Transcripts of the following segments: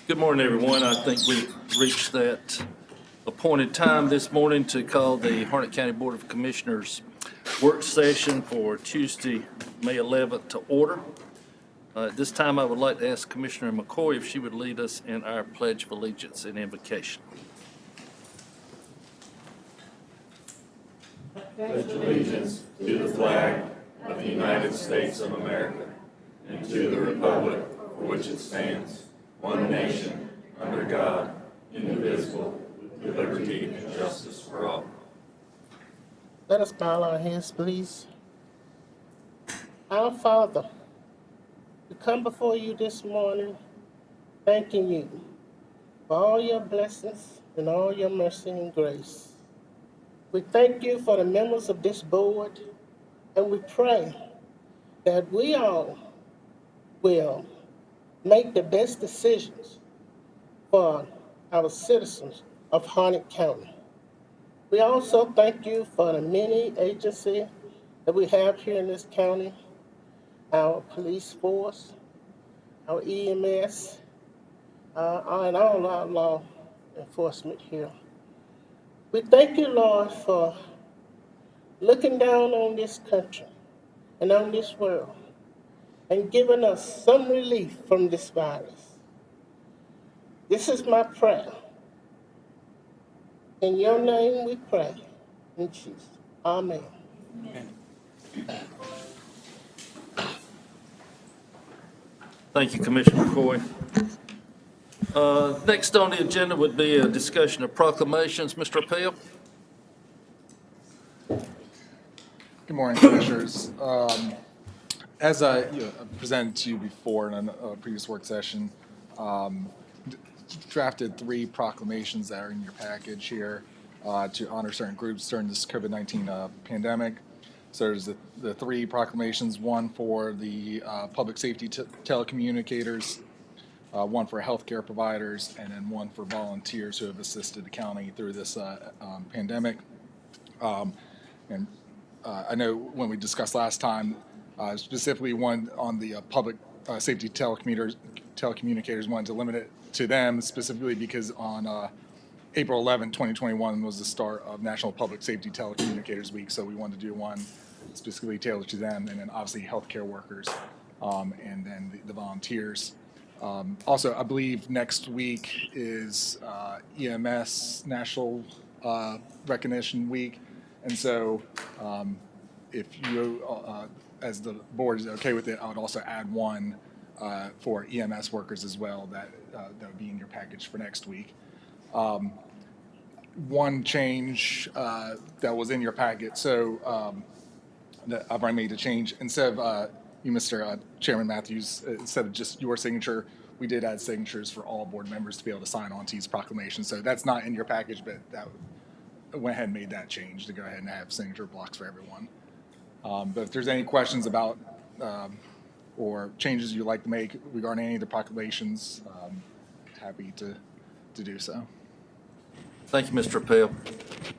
Good morning, everyone. I think we've reached that appointed time this morning to call the Harnett County Board of Commissioners work session for Tuesday, May 11th to order. At this time, I would like to ask Commissioner McCoy if she would lead us in our Pledge of Allegiance and invocation. Pledge allegiance to the flag of the United States of America and to the republic for which it stands, one nation, under God, indivisible, with liberty and justice for all. Let us bow our heads, please. Our Father, we come before you this morning thanking you for all your blessings and all your mercy and grace. We thank you for the members of this board, and we pray that we all will make the best decisions for our citizens of Harnett County. We also thank you for the many agencies that we have here in this county, our police force, our EMS, and all our law enforcement here. We thank you, Lord, for looking down on this country and on this world and giving us some relief from this virus. This is my prayer. In your name we pray. In Jesus. Amen. Amen. Thank you, Commissioner McCoy. Next on the agenda would be a discussion of proclamations. Mr. Appel. Good morning, Commissioners. As I presented to you before in a previous work session, drafted 3 proclamations that are in your package here to honor certain groups during this COVID-19 pandemic. So there's the 3 proclamations, one for the public safety telecommunicators, one for healthcare providers, and then one for volunteers who have assisted the county through this pandemic. And I know when we discussed last time, specifically one on the public safety telecommunicators, wanted to limit it to them specifically because on April 11, 2021 was the start of National Public Safety Telecommunicators Week, so we wanted to do one specifically tailored to them, and then obviously healthcare workers, and then the volunteers. Also, I believe next week is EMS National Recognition Week, and so if you, as the board is okay with it, I would also add one for EMS workers as well that would be in your package for next week. One change that was in your packet, so that I've already made a change. Instead of you, Mr. Chairman Matthews, instead of just your signature, we did add signatures for all board members to be able to sign on to these proclamations. So that's not in your package, but that went ahead and made that change to go ahead and have signature blocks for everyone. But if there's any questions about or changes you'd like to make regarding any of the proclamations, happy to do so. Thank you, Mr. Appel.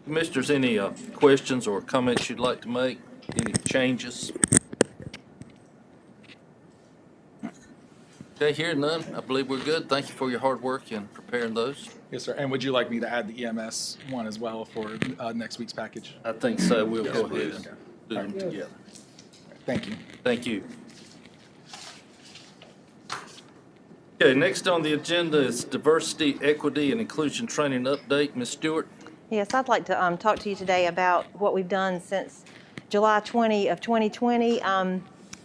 Commissioners, any questions or comments you'd like to make? Any changes? Okay, hearing none, I believe we're good. Thank you for your hard work in preparing those. Yes, sir. And would you like me to add the EMS one as well for next week's package? I think so. We'll go ahead please. and do them together. Thank you. Thank you. Okay, next on the agenda is Diversity, Equity, and Inclusion Training Update. Ms. Stewart. Yes, I'd like to talk to you today about what we've done since July 20 of 2020.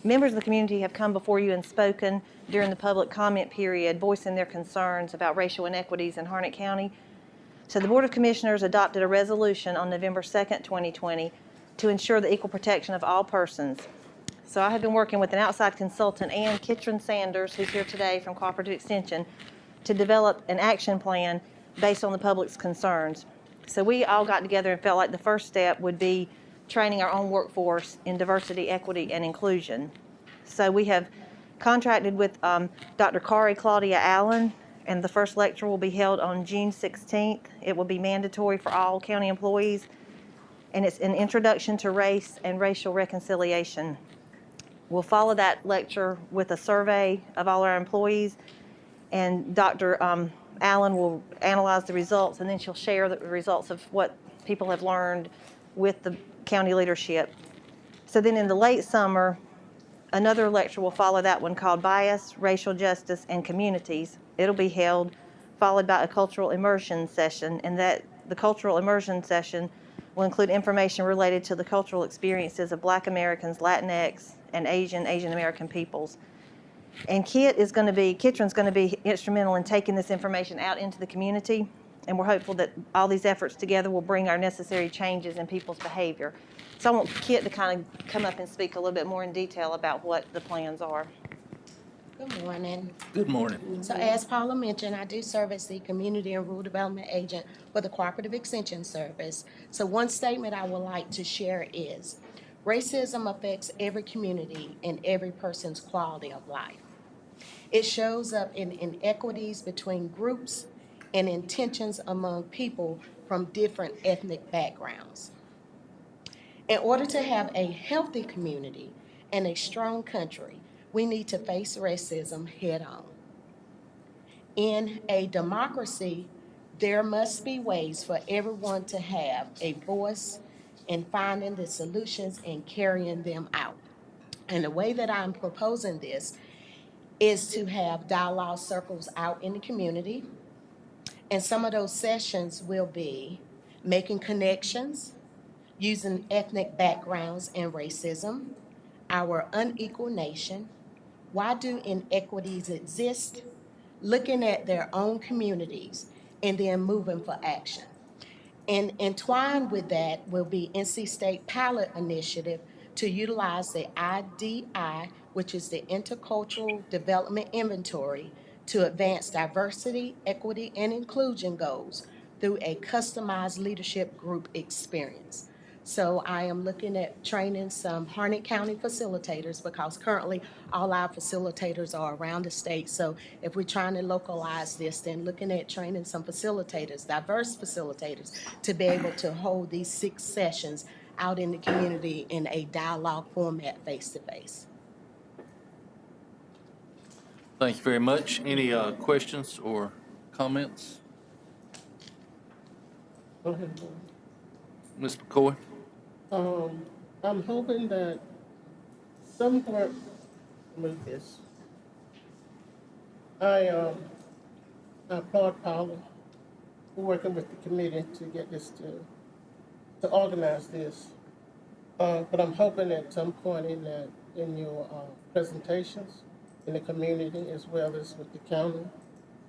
Members of the community have come before you and spoken during the public comment period, voicing their concerns about racial inequities in Harnett County. So the Board of Commissioners adopted a resolution on November 2nd, 2020 to ensure the equal protection of all persons. So I have been working with an outside consultant, Ann Kitron Sanders, who's here today from Cooperative Extension, to develop an action plan based on the public's concerns. So we all got together and felt like the first step would be training our own workforce in diversity, equity, and inclusion. So we have contracted with Dr. Kari Claudia Allen, and the first lecture will be held on June 16th. It will be mandatory for all county employees, and it's an introduction to race and racial reconciliation. We'll follow that lecture with a survey of all our employees, and Dr. Allen will analyze the results, and then she'll share the results of what people have learned with the county leadership. So then in the late summer, another lecture will follow that one called Bias, Racial Justice, and Communities. It'll be held, followed by a cultural immersion session, and the cultural immersion session will include information related to the cultural experiences of Black Americans, Latinx, and Asian American peoples. And Kitron's going to be instrumental in taking this information out into the community, and we're hopeful that all these efforts together will bring our necessary changes in people's behavior. So I want Kit to kind of come up and speak a little bit more in detail about what the plans are. Good morning. Good morning. So as Paula mentioned, I do serve as the Community and Rural Development Agent for the Cooperative Extension Service. So one statement I would like to share is, racism affects every community and every person's quality of life. It shows up in inequities between groups and in tensions among people from different ethnic backgrounds. In order to have a healthy community and a strong country, we need to face racism head on. In a democracy, there must be ways for everyone to have a voice in finding the solutions and carrying them out. And the way that I'm proposing this is to have dialogue circles out in the community. And some of those sessions will be making connections, using ethnic backgrounds and racism, our unequal nation, why do inequities exist, looking at their own communities, and then moving for action. And entwined with that will be NC State pilot initiative to utilize the IDI, which is the Intercultural Development Inventory, to advance diversity, equity, and inclusion goals through a customized leadership group experience. So I am looking at training some Harnett County facilitators, because currently all our facilitators are around the state. So if we're trying to localize this, then looking at training some facilitators, diverse facilitators, to be able to hold these 6 sessions out in the community in a dialogue format, face-to-face. Thank you very much. Any questions or comments? Go ahead. Ms. McCoy? I'm hoping that somewhere, move this. I applaud Paula for working with the committee to get this to organize this. But I'm hoping at some point in your presentations in the community as well as with the county,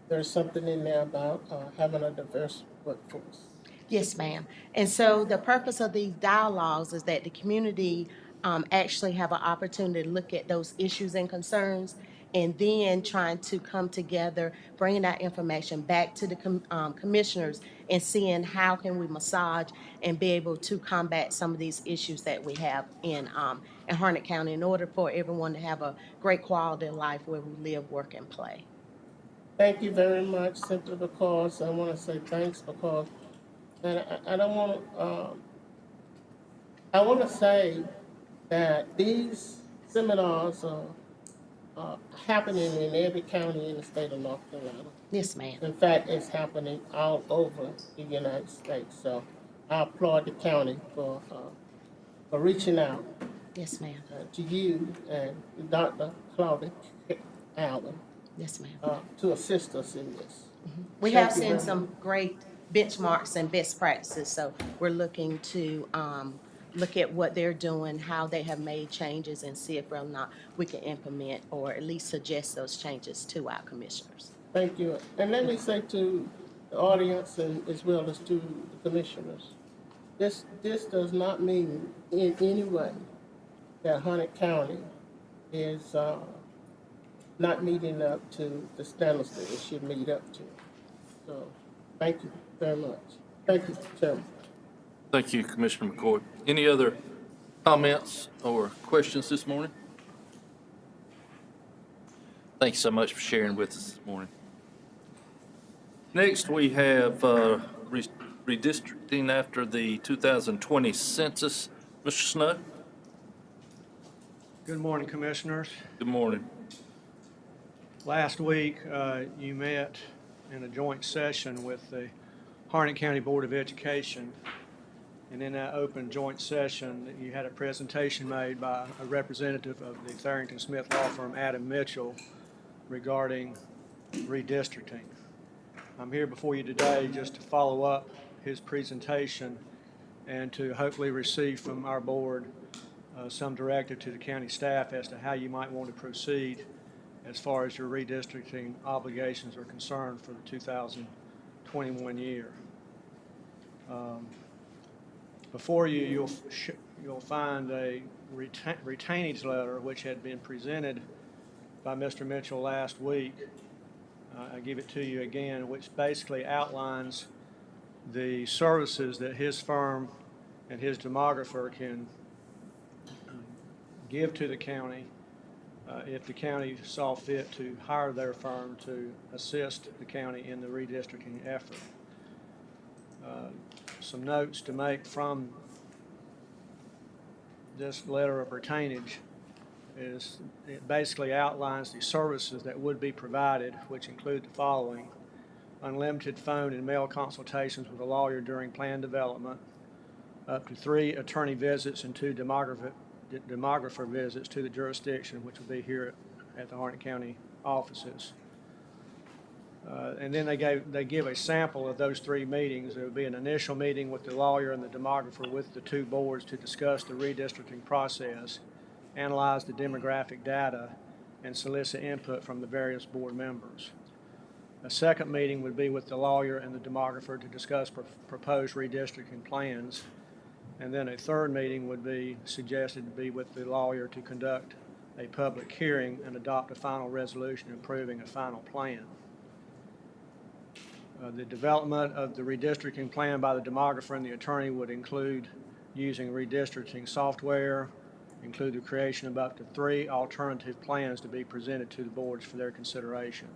there's something in there about having a diverse workforce. Yes, ma'am. And so the purpose of these dialogues is that the community actually have an opportunity to look at those issues and concerns, and then trying to come together, bringing that information back to the commissioners and seeing how can we massage and be able to combat some of these issues that we have in Harnett County, in order for everyone to have a great quality of life where we live, work, and play. Thank you very much, simply because I want to say thanks, because and I don't want to, I want to say that these seminars are happening in every county in the state of North Carolina. Yes, ma'am. In fact, it's happening all over the United States. So I applaud the county for reaching out Yes, ma'am. to you and Dr. Claudia Allen Yes, ma'am. to assist us in this. We Thank have you seen very some great benchmarks and best practices, so we're looking to look at what they're doing, how they have made changes, and see if or not we can implement or at least suggest those changes to our commissioners. Thank you. And let me say to the audience and as well as to the commissioners, this does not mean in any way that Harnett County is not meeting up to the standards that it should meet up to. So, thank you very much. Thank you, Chairman. Thank you, Commissioner McCoy. Any other comments or questions this morning? Thank you so much for sharing with us this morning. Next, we have redistricting after the 2020 census. Mr. Snow? Good morning, Commissioners. Good morning. Last week, you met in a joint session with the Harnett County Board of Education. And in that open joint session, you had a presentation made by a representative of the Tharrington Smith law firm, Adam Mitchell, regarding redistricting. I'm here before you today just to follow up his presentation and to hopefully receive from our board some directive to the county staff as to how you might want to proceed as far as your redistricting obligations are concerned for the 2021 year. Before you, you'll find a retainage letter which had been presented by Mr. Mitchell last week. I give it to you again, which basically outlines the services that his firm and his demographer can give to the county if the county saw fit to hire their firm to assist the county in the redistricting effort. Some notes to make from this letter of retainage is it basically outlines the services that would be provided, which include the following: unlimited phone and mail consultations with a lawyer during plan development, up to 3 attorney visits and 2 demographer visits to the jurisdiction, which will be here at the Harnett County offices. And then they give a sample of those 3 meetings. There will be an initial meeting with the lawyer and the demographer with the 2 boards to discuss the redistricting process, analyze the demographic data, and solicit input from the various board members. A second meeting would be with the lawyer and the demographer to discuss proposed redistricting plans. And then a third meeting would be suggested to be with the lawyer to conduct a public hearing and adopt a final resolution approving a final plan. The development of the redistricting plan by the demographer and the attorney would include using redistricting software, include the creation of up to 3 alternative plans to be presented to the boards for their consideration.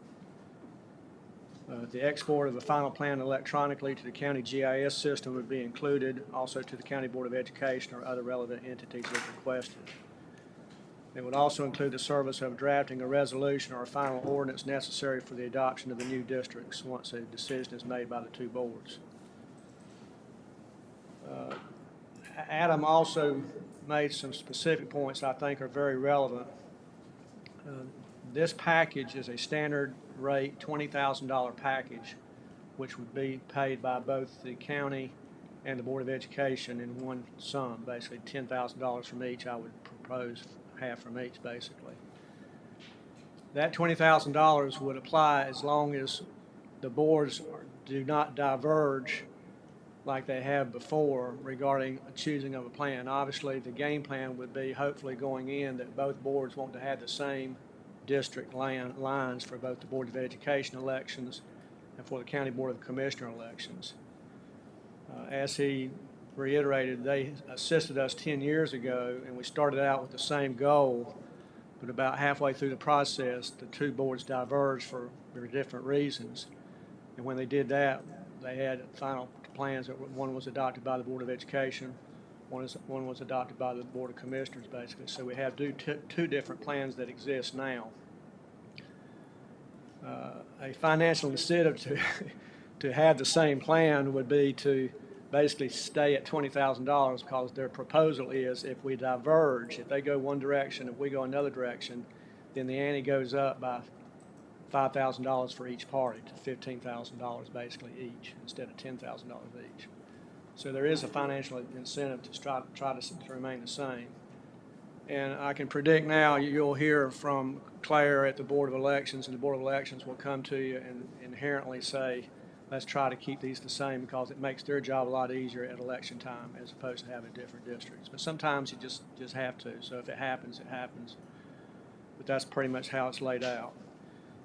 The export of the final plan electronically to the county GIS system would be included, also to the County Board of Education or other relevant entities if requested. It would also include the service of drafting a resolution or a final ordinance necessary for the adoption of the new districts once a decision is made by the 2 boards. Adam also made some specific points I think are very relevant. This package is a standard rate $20,000 package, which would be paid by both the county and the Board of Education in one sum, basically $10,000 from each. I would propose half from each, basically. That $20,000 would apply as long as the boards do not diverge like they have before regarding choosing of a plan. Obviously, the game plan would be hopefully going in that both boards want to have the same district lines for both the Board of Education elections and for the County Board of Commissioner elections. As he reiterated, they assisted us 10 years ago, and we started out with the same goal, but about halfway through the process, the 2 boards diverged for different reasons. And when they did that, they had final plans that one was adopted by the Board of Education, one was adopted by the Board of Commissioners, basically. So we have 2 different plans that exist now. A financial incentive to have the same plan would be to basically stay at $20,000, because their proposal is if we diverge, if they go one direction, if we go another direction, then the ante goes up by $5,000 for each party to $15,000 basically each, instead of $10,000 each. So there is a financial incentive to try to remain the same. And I can predict now you'll hear from Claire at the Board of Elections, and the Board of Elections will come to you and inherently say, let's try to keep these the same, because it makes their job a lot easier at election time as opposed to having different districts. But sometimes you just have to. So if it happens, it happens. But that's pretty much how it's laid out.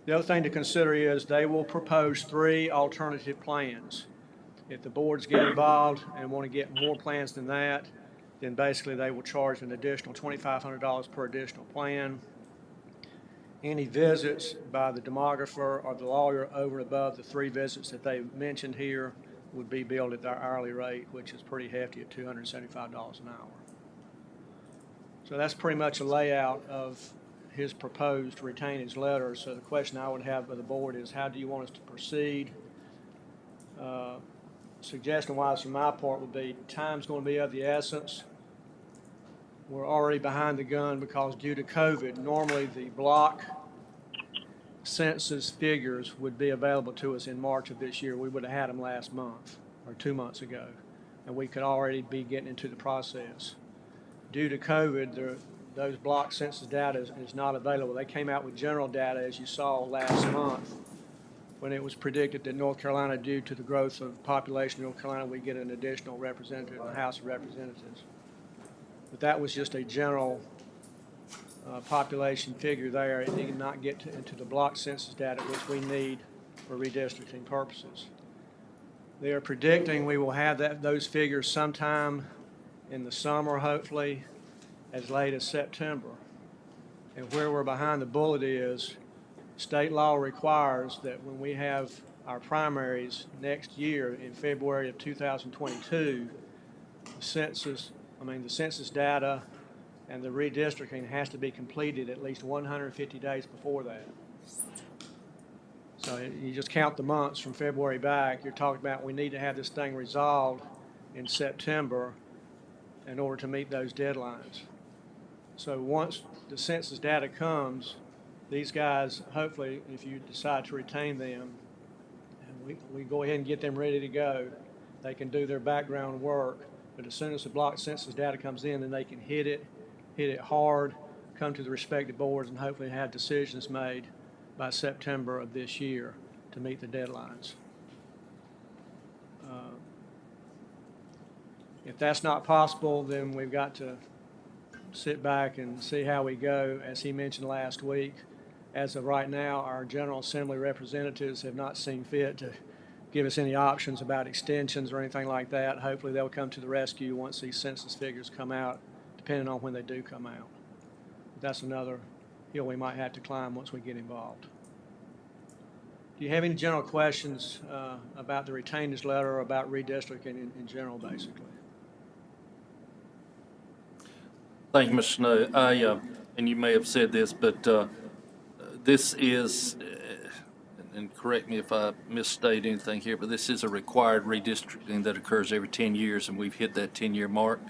The other thing to consider is they will propose 3 alternative plans. If the boards get involved and want to get more plans than that, then basically they will charge an additional $2,500 per additional plan. Any visits by the demographer or the lawyer over and above the 3 visits that they mentioned here would be billed at their hourly rate, which is pretty hefty at $275 an hour. So that's pretty much a layout of his proposed retainage letter. So the question I would have of the board is, how do you want us to proceed? Suggestion wise from my part would be, time's going to be of the essence. We're already behind the gun because due to COVID, normally the block census figures would be available to us in March of this year. We would have had them last month or 2 months ago, and we could already be getting into the process. Due to COVID, those block census data is not available. They came out with general data, as you saw last month, when it was predicted that North Carolina, due to the growth of population in North Carolina, we get an additional representative in the House of Representatives. But that was just a general population figure there. It did not get into the block census data, which we need for redistricting purposes. They are predicting we will have those figures sometime in the summer, hopefully as late as September. And where we're behind the bullet is state law requires that when we have our primaries next year in February of 2022, the census data and the redistricting has to be completed at least 150 days before that. So you just count the months from February back. You're talking about we need to have this thing resolved in September in order to meet those deadlines. So once the census data comes, these guys, hopefully, if you decide to retain them, and we go ahead and get them ready to go, they can do their background work. But as soon as the block census data comes in, then they can hit it hard, come to the respective boards, and hopefully have decisions made by September of this year to meet the deadlines. If that's not possible, then we've got to sit back and see how we go. As he mentioned last week, as of right now, our General Assembly representatives have not seen fit to give us any options about extensions or anything like that. Hopefully they'll come to the rescue once these census figures come out, depending on when they do come out. But that's another hill we might have to climb once we get involved. Do you have any general questions about the retainage letter or about redistricting in general, basically? Thank you, Mr. Snow. And you may have said this, but this is, and correct me if I misstate anything here, but this is a required redistricting that occurs every 10 years, and we've hit that 10-year mark.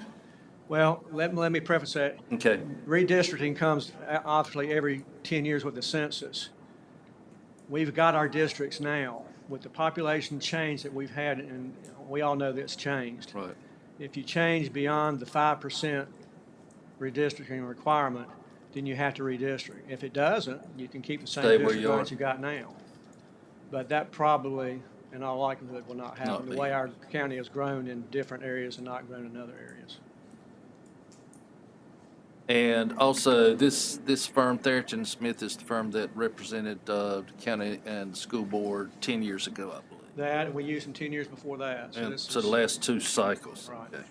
Well, let me preface that. Okay. Redistricting comes obviously every 10 years with the census. We've got our districts now. With the population change that we've had, and we all know that's changed. Right. If you change beyond the 5% redistricting requirement, then you have to redistrict. If it doesn't, you can keep the same district lines you got now. But that probably, in all likelihood, will not happen. The way our county has grown in different areas and not grown in other areas. And also, this firm, Theriton Smith, is the firm that represented the county and school board 10 years ago, I believe. That, we used them 10 years before that. So, So the last two cycles. Right. Okay.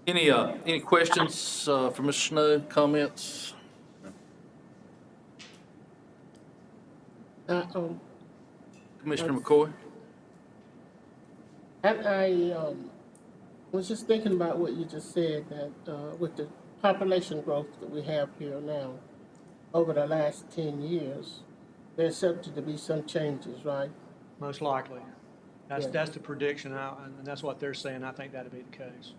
Any questions for Mr. Snow, comments? Commissioner McCoy? I was just thinking about what you just said, that with the population growth that we have here now, over the last 10 years, there's subject to be some changes, right? Most likely. That's Yeah. that's the prediction, and that's what they're saying. I think that'll be the case.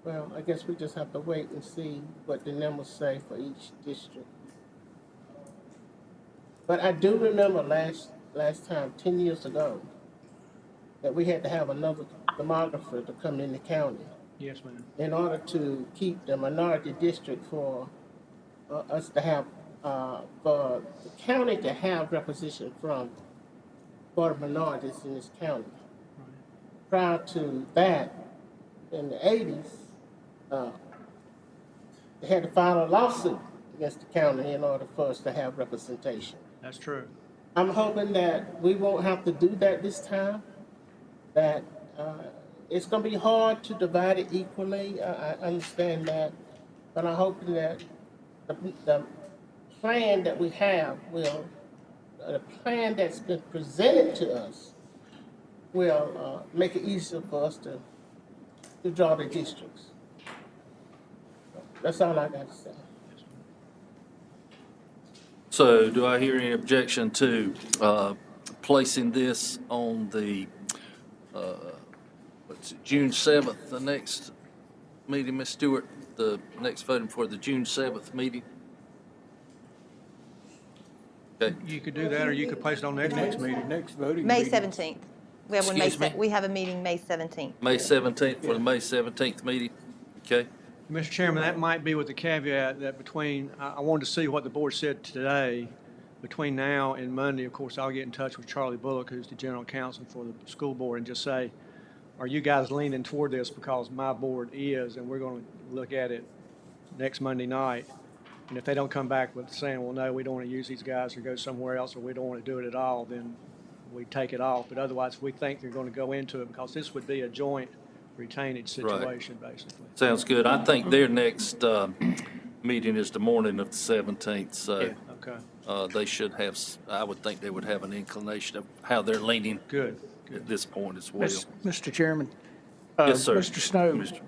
Well, I guess we just have to wait and see what the numbers say for each district. But I do remember last time, 10 years ago, that we had to have another demographer to come in the county Yes, ma'am. in order to keep the minority district for us to have, for the county to have representation for the minorities in this county. Right. Prior to that, in the 80s, they had to file a lawsuit against the county in order for us to have representation. That's true. I'm hoping that we won't have to do that this time, that it's going to be hard to divide it equally. I understand that, but I'm hoping that the plan that we have the plan that's been presented to us will make it easier for us to draw the districts. That's all I got to say. So do I hear any objection to placing this on the, June 7th, the next meeting, Ms. Stewart, the next voting for the June 7th meeting? Okay, You could do that, or you could place it on next meeting. Next voting May meeting. 17th. We have one May, Excuse me? we have a meeting May 17th. May 17th for the May 17th meeting, okay? Mr. Chairman, that might be with the caveat that between, I wanted to see what the board said today. Between now and Monday, of course, I'll get in touch with Charlie Bullock, who's the general counsel for the school board, and just say, are you guys leaning toward this? Because my board is, and we're going to look at it next Monday night. And if they don't come back with saying, well, no, we don't want to use these guys or go somewhere else, or we don't want to do it at all, then we take it off. But otherwise, we think they're going to go into it, because this would be a joint retainage situation, basically. Sounds good. I think their next meeting is the morning of the 17th, so Okay, they should have, I would think they would have an inclination of how they're leaning good. at this point as well. Mr. Chairman. Yes, sir. Mr. Snow, Mr.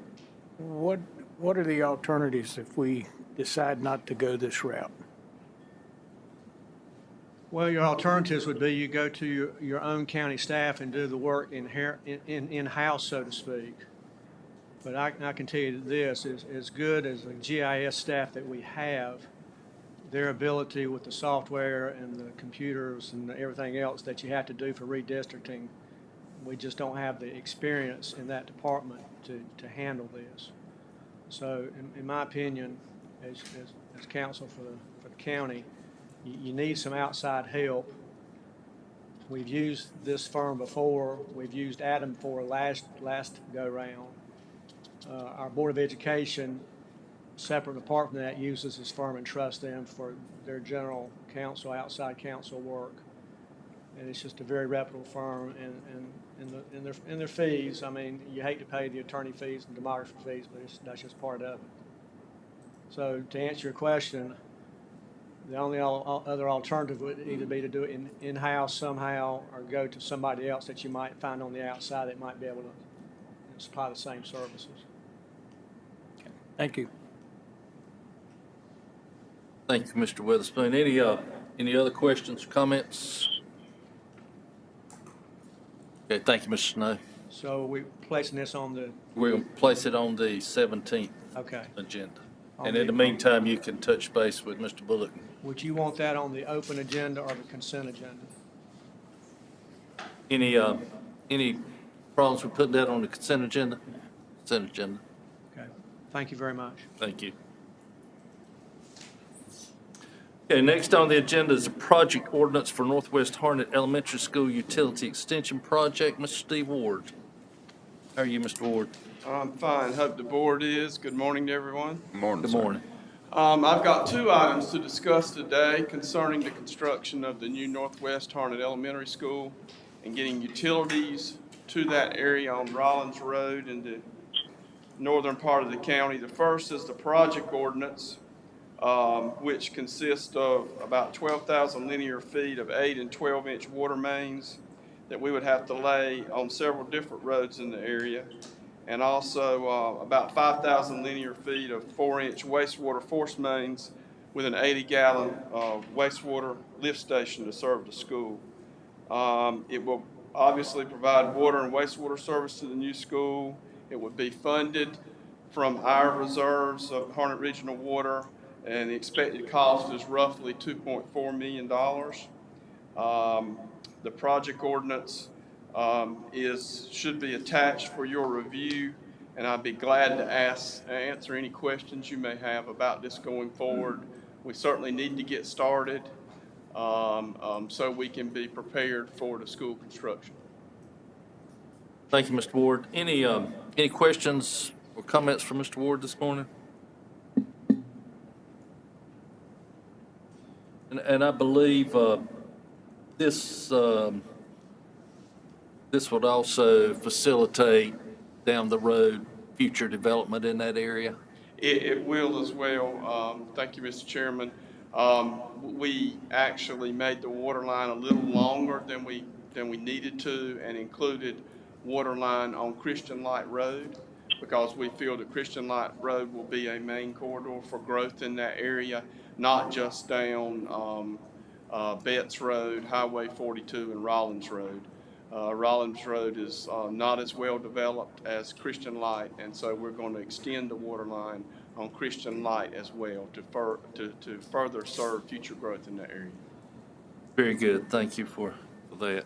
what are the alternatives if we decide not to go this route? Well, your alternatives would be you go to your own county staff and do the work in-house, so to speak. But I can tell you this, as good as the GIS staff that we have, their ability with the software and the computers and everything else that you have to do for redistricting, we just don't have the experience in that department to handle this. So in my opinion, as counsel for the county, you need some outside help. We've used this firm before. We've used Adam for last go-round. Our Board of Education, separate apart from that, uses this firm and trusts them for their general counsel, outside counsel work. And it's just a very reputable firm, and their fees, I mean, you hate to pay the attorney fees and demographer fees, but that's just part of it. So to answer your question, the only other alternative would either be to do it in-house somehow, or go to somebody else that you might find on the outside that might be able to supply the same services. Thank you. Thank you, Mr. Witherspoon. Any other questions, comments? Okay, thank you, Mr. Snow. So we're placing this on the, We're going to place it on the 17th okay. agenda. And in the meantime, you can touch base with Mr. Bullock. Would you want that on the open agenda or the consent agenda? Any problems with putting that on the consent agenda? Consent agenda. Okay. Thank you very much. Thank you. Okay, next on the agenda is a project ordinance for Northwest Harnett Elementary School Utility Extension Project. Mr. Steve Ward. How are you, Mr. Ward? I'm fine. Hope the board is. Good morning to everyone. Good morning. I've got two items to discuss today concerning the construction of the new Northwest Harnett Elementary School and getting utilities to that area on Rollins Road in the northern part of the county. The first is the project ordinance, which consists of about 12,000 linear feet of 8 and 12-inch water mains that we would have to lay on several different roads in the area, and also about 5,000 linear feet of 4-inch wastewater force mains with an 80-gallon wastewater lift station to serve the school. It will obviously provide water and wastewater service to the new school. It would be funded from our reserves of Harnett Regional Water, and the expected cost is roughly $2.4 million. The project ordinance should be attached for your review, and I'd be glad to answer any questions you may have about this going forward. We certainly need to get started so we can be prepared for the school construction. Thank you, Mr. Ward. Any questions or comments from Mr. Ward this morning? And I believe this would also facilitate down the road future development in that area. It will as well. Thank you, Mr. Chairman. We actually made the water line a little longer than we needed to, and included water line on Christian Light Road. because we feel that Christian Light Road will be a main corridor for growth in that area, not just down Betts Road, Highway 42, and Rollins Road. Rollins Road is not as well developed as Christian Light, and so we're going to extend the water line on Christian Light as well to further serve future growth in that area. Very good. Thank you for that.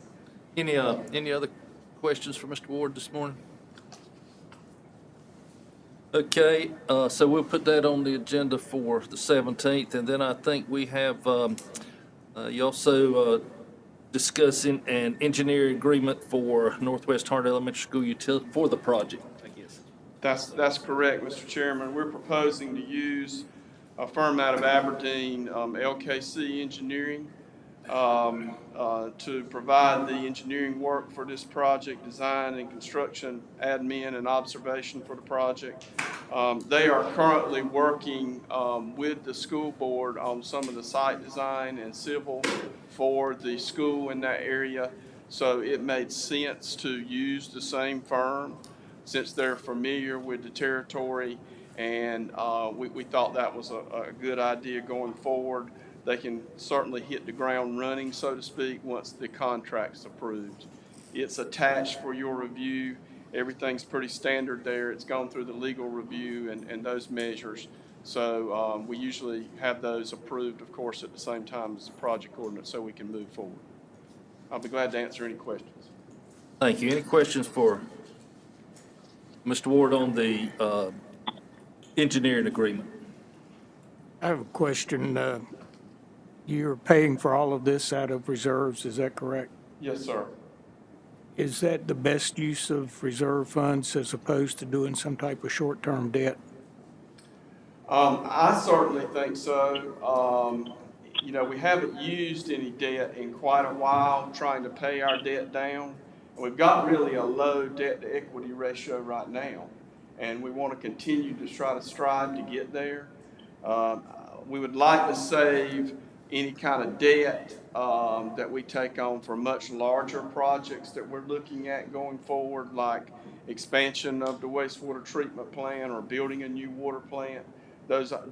Any other questions for Mr. Ward this morning? Okay, so we'll put that on the agenda for the 17th, and then I think we have you also discussing an engineering agreement for Northwest Harnett Elementary School utility for the project, I guess. That's correct, Mr. Chairman. We're proposing to use a firm out of Aberdeen, LKC Engineering, to provide the engineering work for this project, design and construction, admin and observation for the project. They are currently working with the school board on some of the site design and civil for the school in that area. So it made sense to use the same firm since they're familiar with the territory, and we thought that was a good idea going forward. They can certainly hit the ground running, so to speak, once the contract's approved. It's attached for your review. Everything's pretty standard there. It's gone through the legal review and those measures. So we usually have those approved, of course, at the same time as the project ordinance so we can move forward. I'll be glad to answer any questions. Thank you. Any questions for Mr. Ward on the engineering agreement? I have a question. You're paying for all of this out of reserves, is that correct? Yes, sir. Is that the best use of reserve funds as opposed to doing some type of short-term debt? I certainly think so. You know, we haven't used any debt in quite a while trying to pay our debt down. We've got really a low debt to equity ratio right now, and we want to continue to try to strive to get there. We would like to save any kind of debt that we take on for much larger projects that we're looking at going forward, like expansion of the wastewater treatment plant or building a new water plant. Those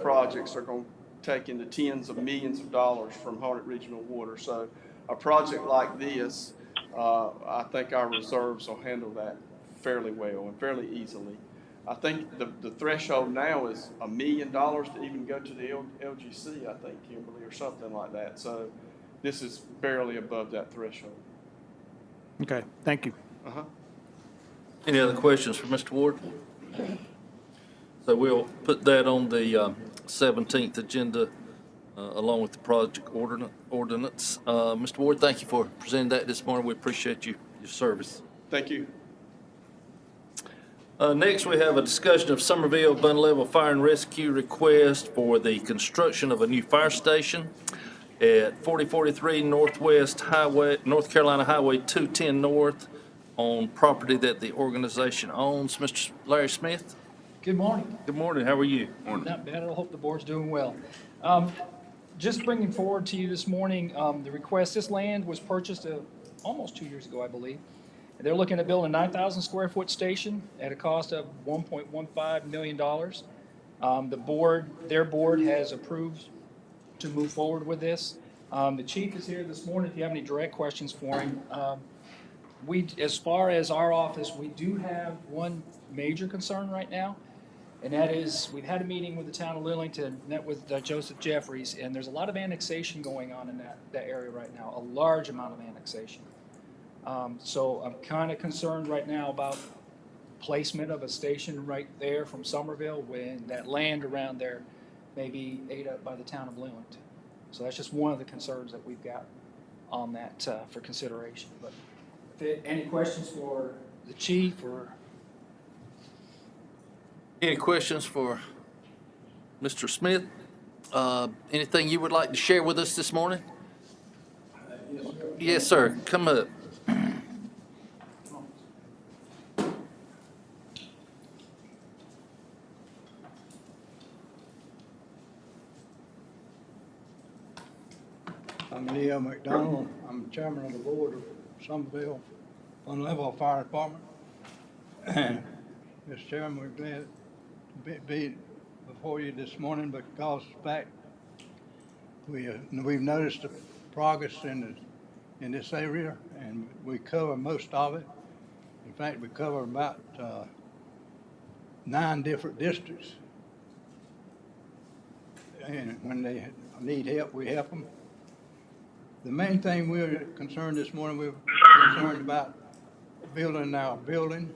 projects are going to take into tens of millions of dollars from Harnett Regional Water. So a project like this, I think our reserves will handle that fairly well and fairly easily. I think the threshold now is $1 million to even go to the LGC, I think, Kimberly, or something like that. So this is barely above that threshold. Okay, thank you. Uh-huh. Any other questions for Mr. Ward? So we'll put that on the 17th agenda along with the project ordinance. Mr. Ward, thank you for presenting that this morning. We appreciate your service. Thank you. Next, we have a discussion of Somerville Bund Level Fire and Rescue request for the construction of a new fire station at 4043 Northwest Highway, North Carolina Highway 210 North on property that the organization owns. Mr. Larry Smith? Good morning. Good morning. How are you? Not bad. I hope the board's doing well. Just bringing forward to you this morning the request. This land was purchased almost 2 years ago, I believe. They're looking to build a 9,000 square foot station at a cost of $1.15 million. Their board has approved to move forward with this. The chief is here this morning if you have any direct questions for him. As far as our office, we do have one major concern right now, and that is we've had a meeting with the town of Lillington, met with Joseph Jeffries, and there's a lot of annexation going on in that area right now, a large amount of annexation. So I'm kind of concerned right now about placement of a station right there from Somerville when that land around there may be ate up by the town of Lillington. So that's just one of the concerns that we've got on that for consideration. But any questions for the chief or? Any questions for Mr. Smith? Anything you would like to share with us this morning? Yes, sir. Come up. I'm Neil McDonald. I'm the chairman of the board of Somerville Bund Level Fire Department. Mr. Chairman, we're glad to be before you this morning because back we've noticed the progress in this area, and we cover most of it. In fact, we cover about 9 different districts. And when they need help, we help them. The main thing we're concerned this morning, we're concerned about building our building.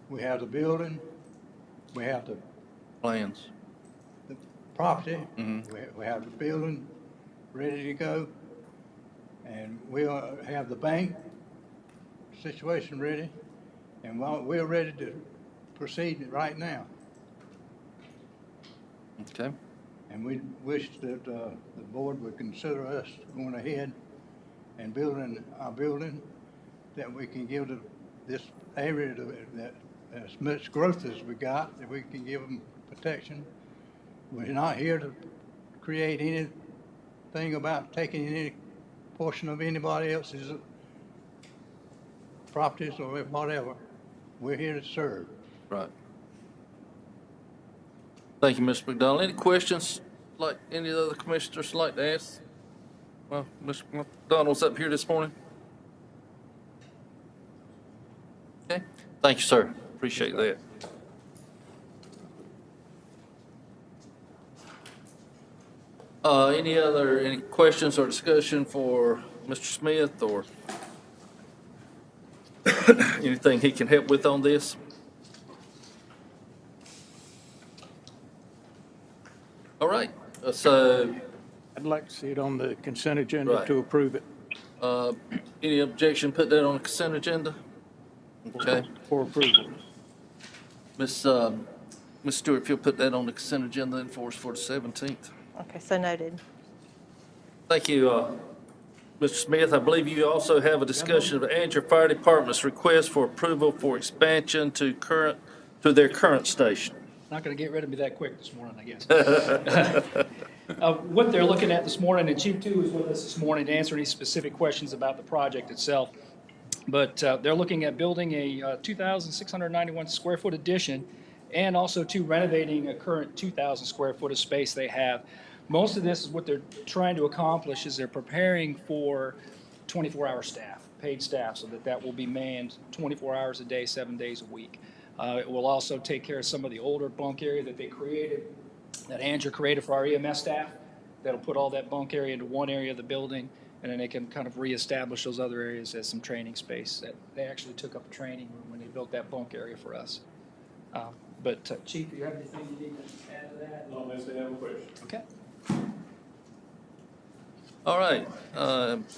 We have the building, we have the Plans. property, we have the building ready to go, and we'll have the bank situation ready, and we're ready to proceed right now. Okay. And we wish that the board would consider us going ahead and building our building, that we can give this area that as much growth as we got, that we can give them protection. We're not here to create anything about taking any portion of anybody else's properties or whatever. We're here to serve. Right. Thank you, Mr. McDonald. Any questions like any of the other commissioners like to ask? Well, Mr. McDonald's up here this morning. Okay. Thank you, sir. Appreciate that. Any questions or discussion for Mr. Smith or anything he can help with on this? All right, so, I'd like to see it on the consent agenda Right. to approve it any objection, put that on the consent agenda? Okay. for approval. Ms. Stewart, if you'll put that on the consent agenda then for us for the 17th. Okay, so noted. Thank you, Mr. Smith. I believe you also have a discussion of Andrew Fire Department's request for approval for expansion to their current station. Not going to get rid of me that quick this morning, I guess. What they're looking at this morning, and Chief 2 is with us this morning to answer any specific questions about the project itself. But they're looking at building a 2,691 square foot addition and also renovating a current 2,000 square foot of space they have. Most of this is what they're trying to accomplish is they're preparing for 24-hour staff, paid staff, so that will be manned 24 hours a day, 7 days a week. It will also take care of some of the older bunk area that they created, that Andrew created for our EMS staff. That'll put all that bunk area into one area of the building, and then they can kind of reestablish those other areas as some training space. That they actually took up a training room when they built that bunk area for us. Chief, do you have anything you need to add to that? No, unless they have a question. Okay. All right,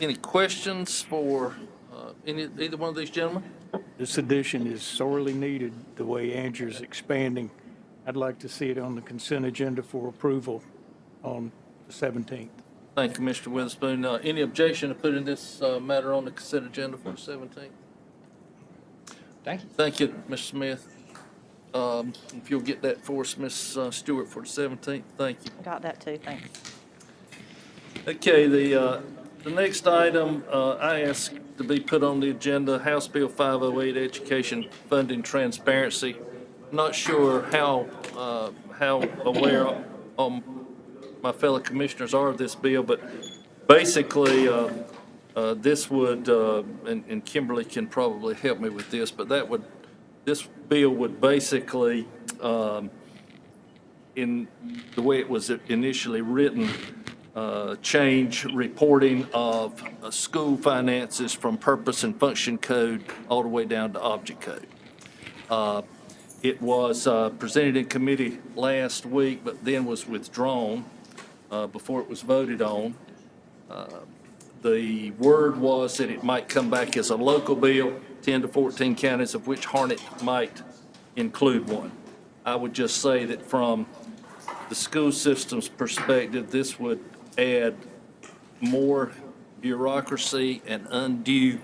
any questions for either one of these gentlemen? This addition is sorely needed the way Andrew's expanding. I'd like to see it on the consent agenda for approval on the 17th. Thank you, Mr. Witherspoon. Any objection to putting this matter on the consent agenda for the 17th? Thank you. Thank you, Mr. Smith. If you'll get that for us, Ms. Stewart, for the 17th, thank you. Got that too, thanks. Okay, the next item I asked to be put on the agenda, House Bill 508, Education Funding Transparency. Not sure how aware my fellow commissioners are of this bill, but basically this would, and Kimberly can probably help me with this, but this bill would basically, in the way it was initially written, change reporting of school finances from purpose and function code all the way down to object code. It was presented in committee last week, but then was withdrawn before it was voted on. The word was that it might come back as a local bill, 10 to 14 counties, of which Harnett might include one. I would just say that from the school system's perspective, this would add more bureaucracy and undue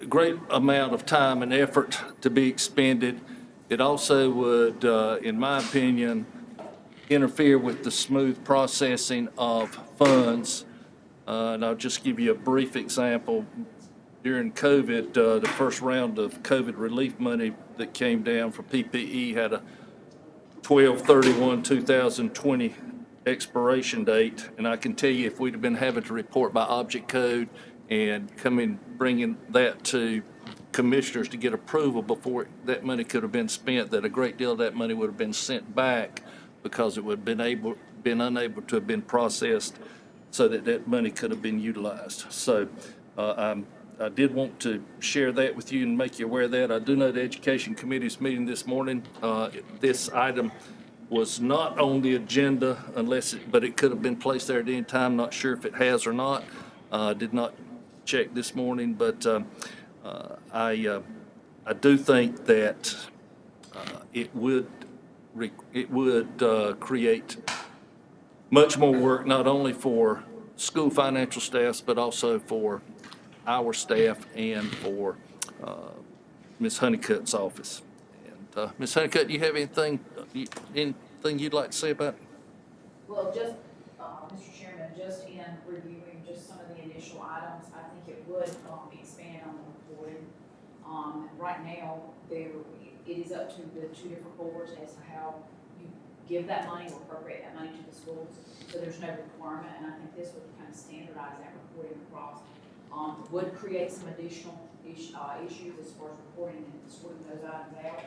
great amount of time and effort to be expended. It also would, in my opinion, interfere with the smooth processing of funds. And I'll just give you a brief example. during COVID, the first round of COVID relief money that came down for PPE had a 12/31/2020 expiration date. And I can tell you, if we'd have been having to report by object code and bringing that to commissioners to get approval before that money could have been spent, that a great deal of that money would have been sent back because it would have been unable to have been processed so that that money could have been utilized. So I did want to share that with you and make you aware of that. I do know the Education Committee's meeting this morning. This item was not on the agenda but it could have been placed there at any time. Not sure if it has or not. Did not check this morning, but I do think that it would create much more work, not only for school financial staffs, but also for our staff and for Ms. Honeycutt's office. And Ms. Honeycutt, do you have anything you'd like to say about it? Well, just, Mr. Chairman, just in reviewing just some of the initial items, I think it would expand on the reporting. Right now, it is up to the two different boards as to how you give that money or appropriate that money to the schools. So there's no requirement, and I think this would kind of standardize that reporting across. Would create some additional issues as far as reporting and sorting those items out.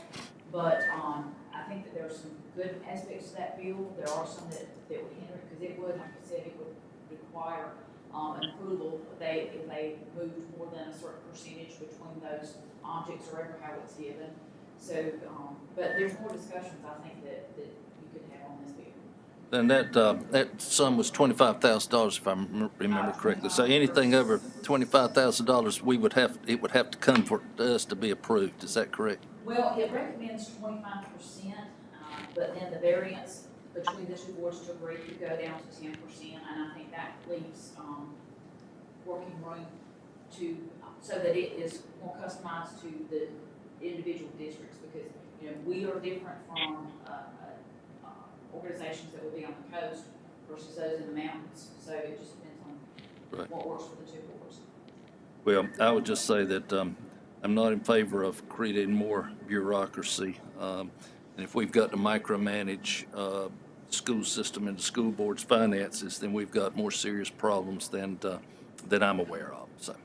But I think that there are some good aspects to that bill. There are some that would hinder it, because it would, like I said, it would require an approval if they moved more than a certain percentage between those objects or ever how it's given. So, but there's more discussions I think that you could have on this bill. And that sum was $25,000, if I remember correctly. So anything over $25,000, it would have to come for us to be approved. Is that correct? Well, it recommends 25%, but then the variance between the two boards to agree could go down to 10%, and I think that leaves working room so that it is more customized to the individual districts, because we are different from organizations that would be on the coast versus those in the mountains. So it just depends on what works for the two boards. Well, I would just say that I'm not in favor of creating more bureaucracy. And if we've got to micromanage school system and the school board's finances, then we've got more serious problems than I'm aware of. So,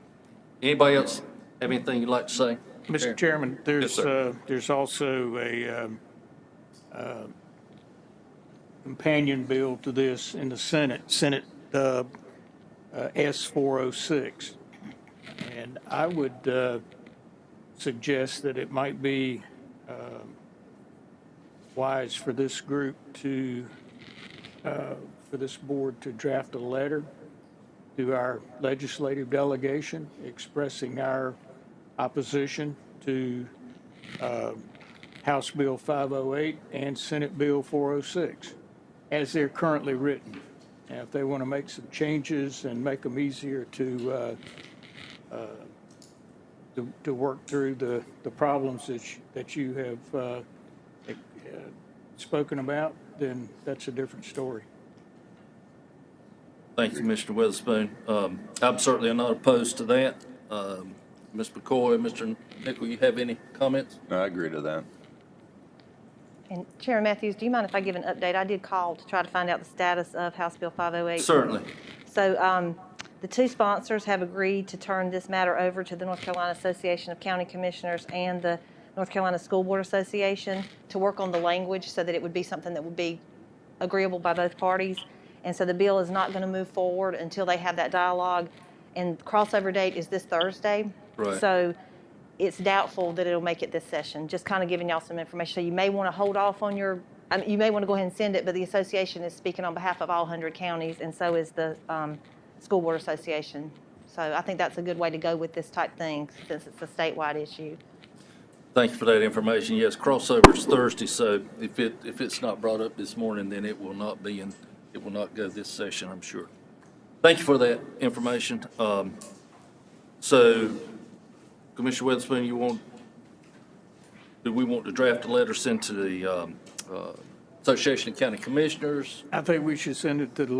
anybody else have anything you'd like to say? Mr. Chairman, there's sir. There's also a companion bill to this in the Senate S-406. And I would suggest that it might be wise for this group for this board to draft a letter to our legislative delegation expressing our opposition to House Bill 508 and Senate Bill 406 as they're currently written. And if they want to make some changes and make them easier to work through the problems that you have spoken about, then that's a different story. Thank you, Mr. Witherspoon. I'm certainly not opposed to that. Ms. McCoy, Mr. Nickel, you have any comments? No, I agree to that. And Chairman Matthews, do you mind if I give an update? I did call to try to find out the status of House Bill 508. Certainly. So the two sponsors have agreed to turn this matter over to the North Carolina Association of County Commissioners and the North Carolina School Board Association to work on the language so that it would be something that would be agreeable by both parties. And so the bill is not going to move forward until they have that dialogue. And the crossover date is this Thursday. Right. So it's doubtful that it'll make it this session. Just kind of giving y'all some information. So you may want to hold off on you may want to go ahead and send it, but the association is speaking on behalf of all 100 counties, and so is the School Board Association. So I think that's a good way to go with this type thing since it's a statewide issue. Thank you for that information. Yes, crossover is Thursday, so if it's not brought up this morning, then it will not go this session, I'm sure. Thank you for that information. So, Commissioner Witherspoon, do we want to draft a letter sent to the Association of County Commissioners? I think we should send it to the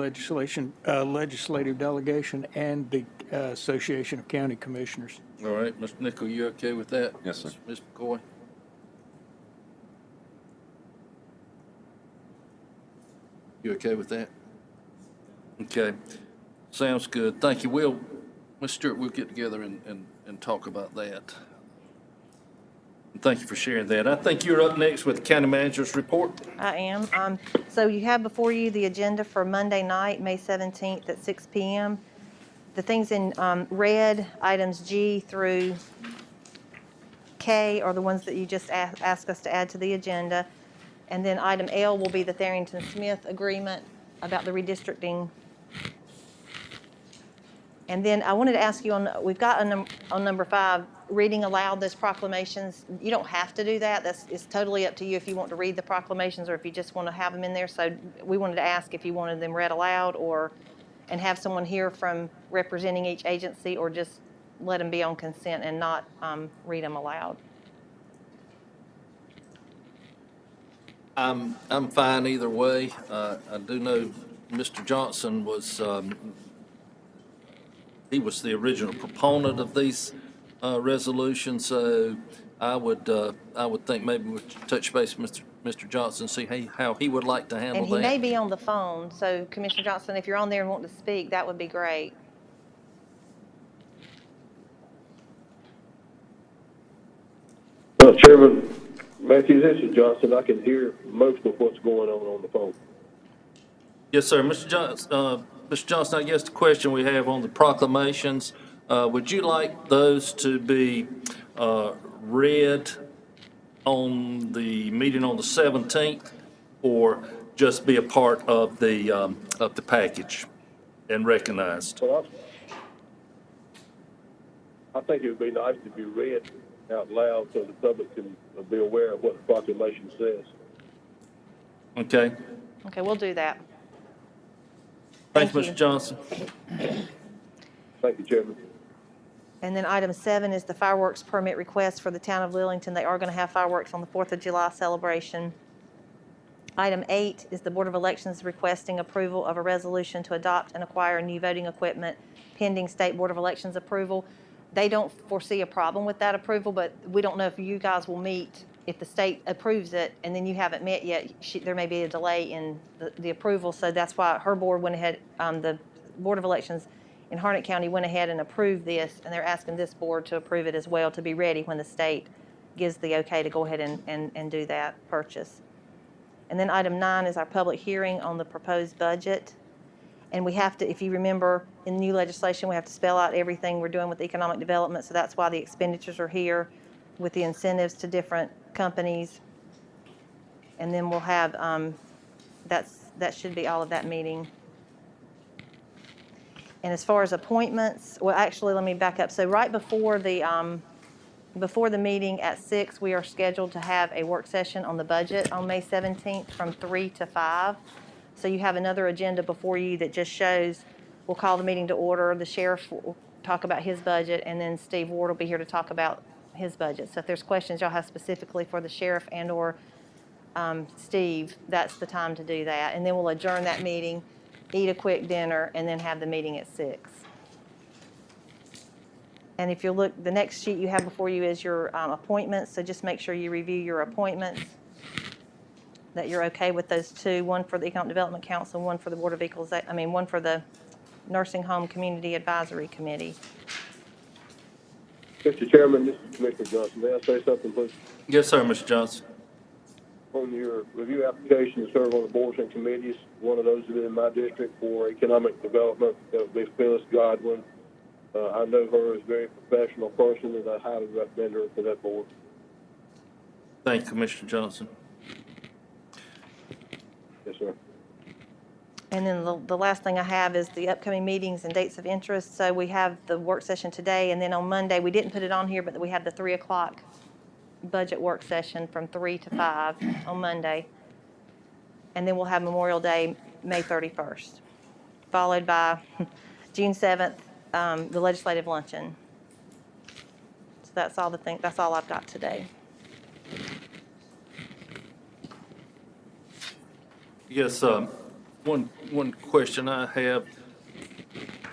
legislative delegation and the Association of County Commissioners. All right, Mr. Nichol, you okay with that? Yes, sir. Ms. McCoy? You okay with that? Okay, sounds good. Thank you. Ms. Stewart, we'll get together and talk about that. And thank you for sharing that. I think you're up next with the county manager's report. I am. So you have before you the agenda for Monday night, May 17th at 6 p.m. The things in red, items G through K are the ones that you just asked us to add to the agenda. And then item L will be the Tharrington-Smith agreement about the redistricting. And then I wanted to ask you we've got on number 5, reading aloud those proclamations. You don't have to do that. It's totally up to you if you want to read the proclamations or if you just want to have them in there. So we wanted to ask if you wanted them read aloud and have someone here from representing each agency, or just let them be on consent and not read them aloud. I'm fine either way. I do know Mr. Johnson was, he was the original proponent of these resolutions, so I would think maybe we'll touch base with Mr. Johnson, see how he would like to handle And that. he may be on the phone, so Commissioner Johnson, if you're on there and want to speak, that would be great. Chairman Matthews, this is Johnson. I can hear most of what's going on the phone. Yes, sir. Mr. Johnson, I guess the question we have on the proclamations, would you like those to be read on the meeting on the 17th, or just be a part of the package and recognized? Well, I think it would be nice to be read out loud so the public can be aware of what the proclamation says. Okay. Okay, we'll do that. Thanks, Thank you. Mr. Johnson. Thank you, Chairman. And then item 7 is the fireworks permit request for the town of Lillington. They are going to have fireworks on the 4th of July celebration. Item 8 is the Board of Elections requesting approval of a resolution to adopt and acquire new voting equipment pending State Board of Elections approval. They don't foresee a problem with that approval, but we don't know if you guys will meet if the state approves it and then you haven't met yet. There may be a delay in the approval, so that's why her board went ahead, the Board of Elections in Harnett County went ahead and approved this, and they're asking this board to approve it as well to be ready when the state gives the okay to go ahead and do that purchase. And then item 9 is our public hearing on the proposed budget. And we have to, if you remember, in new legislation, we have to spell out everything we're doing with economic development, so that's why the expenditures are here with the incentives to different companies. And then we'll have, that should be all of that meeting. And as far as appointments, well, actually, let me back up. So right before the meeting at 6, we are scheduled to have a work session on the budget on May 17th from 3 to 5. So you have another agenda before you that just shows, we'll call the meeting to order, the sheriff will talk about his budget, and then Steve Ward will be here to talk about his budget. So if there's questions y'all have specifically for the sheriff and or Steve, that's the time to do that. And then we'll adjourn that meeting, eat a quick dinner, and then have the meeting at 6. And if you look, the next sheet you have before you is your appointments, so just make sure you review your appointments, that you're okay with those 2, one for the Economic Development Council, one for the Board of Equalization, one for the Nursing Home Community Advisory Committee. Mr. Chairman, this is Commissioner Johnson. May I say something, please? Yes, sir, Mr. Johnson. On your review application to serve on the boards and committees, one of those is in my district for economic development. That would be Phyllis Godwin. I know her as a very professional person, and I highly recommend her for that board. Thank you, Commissioner Johnson. Yes, sir. And then the last thing I have is the upcoming meetings and dates of interest. So we have the work session today, and then on Monday, we didn't put it on here, but we have the 3 o'clock budget work session from 3 to 5 on Monday. And then we'll have Memorial Day, May 31st, followed by June 7th, the legislative luncheon. So that's all I've got today. Yes, one question I have,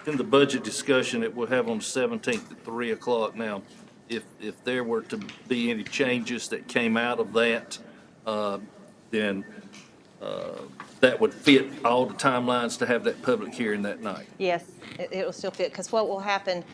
in the budget discussion that we'll have on the 17th at 3 o'clock. Now, if there were to be any changes that came out of that, then that would fit all the timelines to have that public hearing that night. Yes, it will still fit, because what will happen,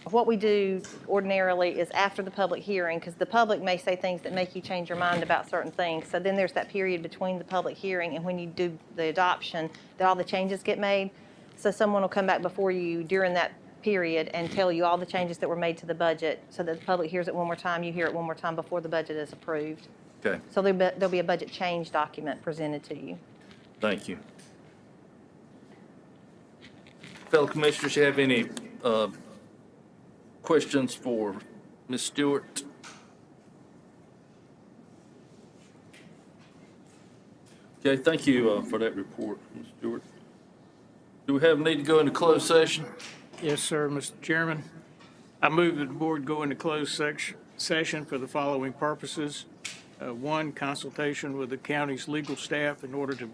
what we do ordinarily is after the public hearing, because the public may say things that make you change your mind about certain things. So then there's that period between the public hearing and when you do the adoption, that all the changes get made. So someone will come back before you during that period and tell you all the changes that were made to the budget, so that the public hears it one more time, you hear it one more time before the budget is approved. Okay, So there'll be a budget change document presented to you. thank you. Fellow commissioners, you have any questions for Ms. Stewart? Okay, thank you for that report, Ms. Stewart. Do we have a need to go into closed session? Yes, sir, Mr. Chairman. I move that the board go into closed session for the following purposes. One, consultation with the county's legal staff in order to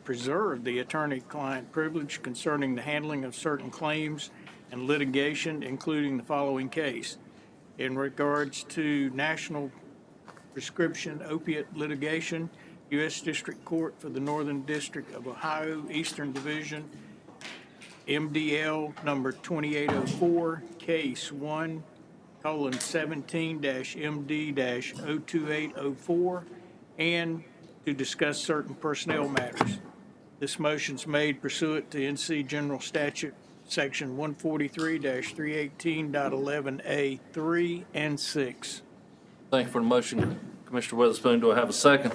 preserve the attorney-client privilege concerning the handling of certain claims and litigation, including the following case. In regards to national prescription opiate litigation, U.S. District Court for the Northern District of Ohio, Eastern Division, MDL number 2804, case 1:17-MD-02804, and to discuss certain personnel matters. This motion's made pursuant to NC General Statute Section 143-318.11A3 and 6. Thank you for the motion, Commissioner Weatherspoon. Do I have a second?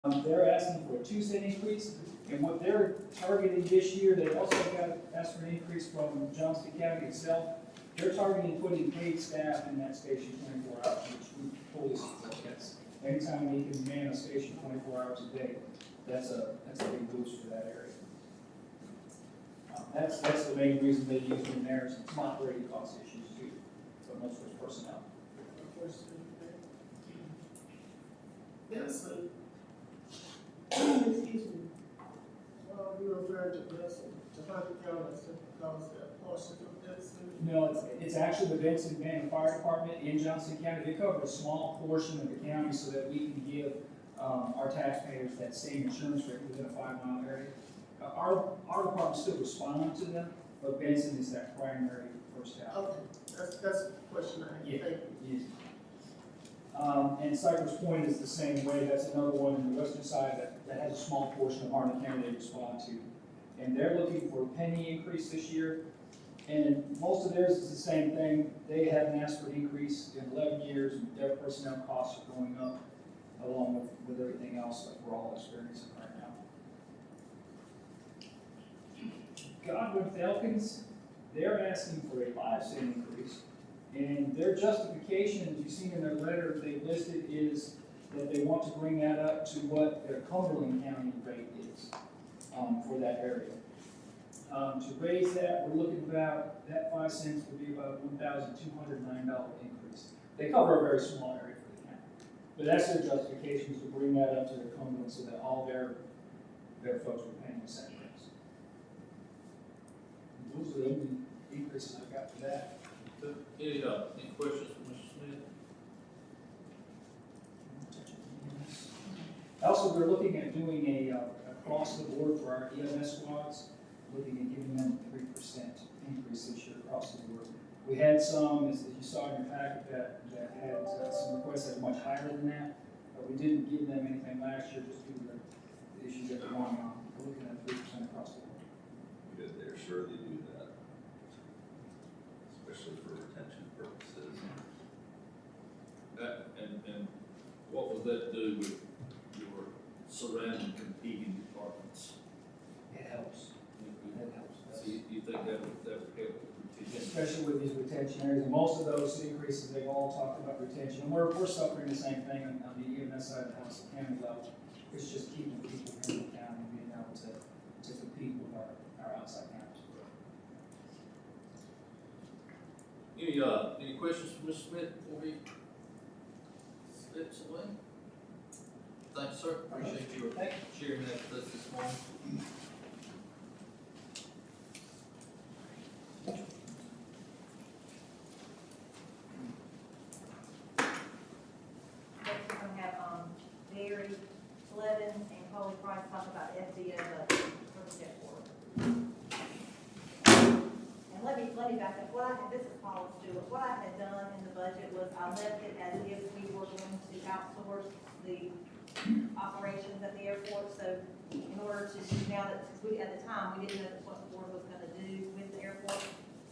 They're asking for a 2-cent increase, and what they're targeting this year, they also got asked for an increase from Johnston County itself. They're targeting putting paid staff in that station 24 hours, which we fully support. That's anytime we can man a station 24 hours a day, that's a big boost for that area. That's the main reason they use them there, is some operating cost issues too, but most of it's personnel. Yes, sir. Excuse me. You referred to Benson, to Hunter County, because that portion of Benson. No, it's actually the Benson County Fire Department in Johnston County. They cover a small portion of the county so that we can give our taxpayers that same insurance rate within a 5-mile area. Our department still responds to them, but Benson is that primary first out. Okay, that's the question I had. Yeah. Thank you. Yes. And Cypress Point is the same way. That's another one on the western side that has a small portion of Harnett County they respond to. And they're looking for a penny increase this year. And most of theirs is the same thing. They haven't asked for an increase in 11 years, and their personnel costs are going up along with everything else that we're all experiencing right now. Godwin-Felkins, they're asking for a 5-cent increase. And their justification, as you've seen in their letter they've listed, is that they want to bring that up to what their Cumberland County rate is for that area. To raise that, we're looking about, that 5 cents would be about a $1,209 increase. They cover a very small area for the county. But that's their justification, is to bring that up to their Cumberland so that all their folks were paying the same rates. Those are the only increases I've got for that. Any questions for Mr. Smith? Also, we're looking at doing a across the board for our EMS squads, looking at giving them a 3% increase this year across the board. We had some, as you saw in your packet, that had some requests that were much higher than that, but we didn't give them anything last year just due to the issues that were going on. We're looking at 3% across the board. Good, they're sure they do that, especially for retention purposes. And what would that do with your surrounding competing departments? It helps. It helps. So you think that would help with retention? Especially with these retention areas, and most of those increases, they've all talked about retention, and we're suffering the same thing on the EMS side of the house, the county level. It's just keeping people here in the county and being able to compete with our outside counties. Any questions for Mr. Smith before he steps away? Thanks, sir. Appreciate you sharing that with us this morning. Next, we're gonna have, Barry Blevins and Holly Price talk about FDO budget for the step forward. And let me back up. This is Paula Stewart. What I had done in the budget was I left it as if we were going to outsource the operations at the airport. So in order to, now that, since at the time, we didn't know what the board was gonna do with the airport.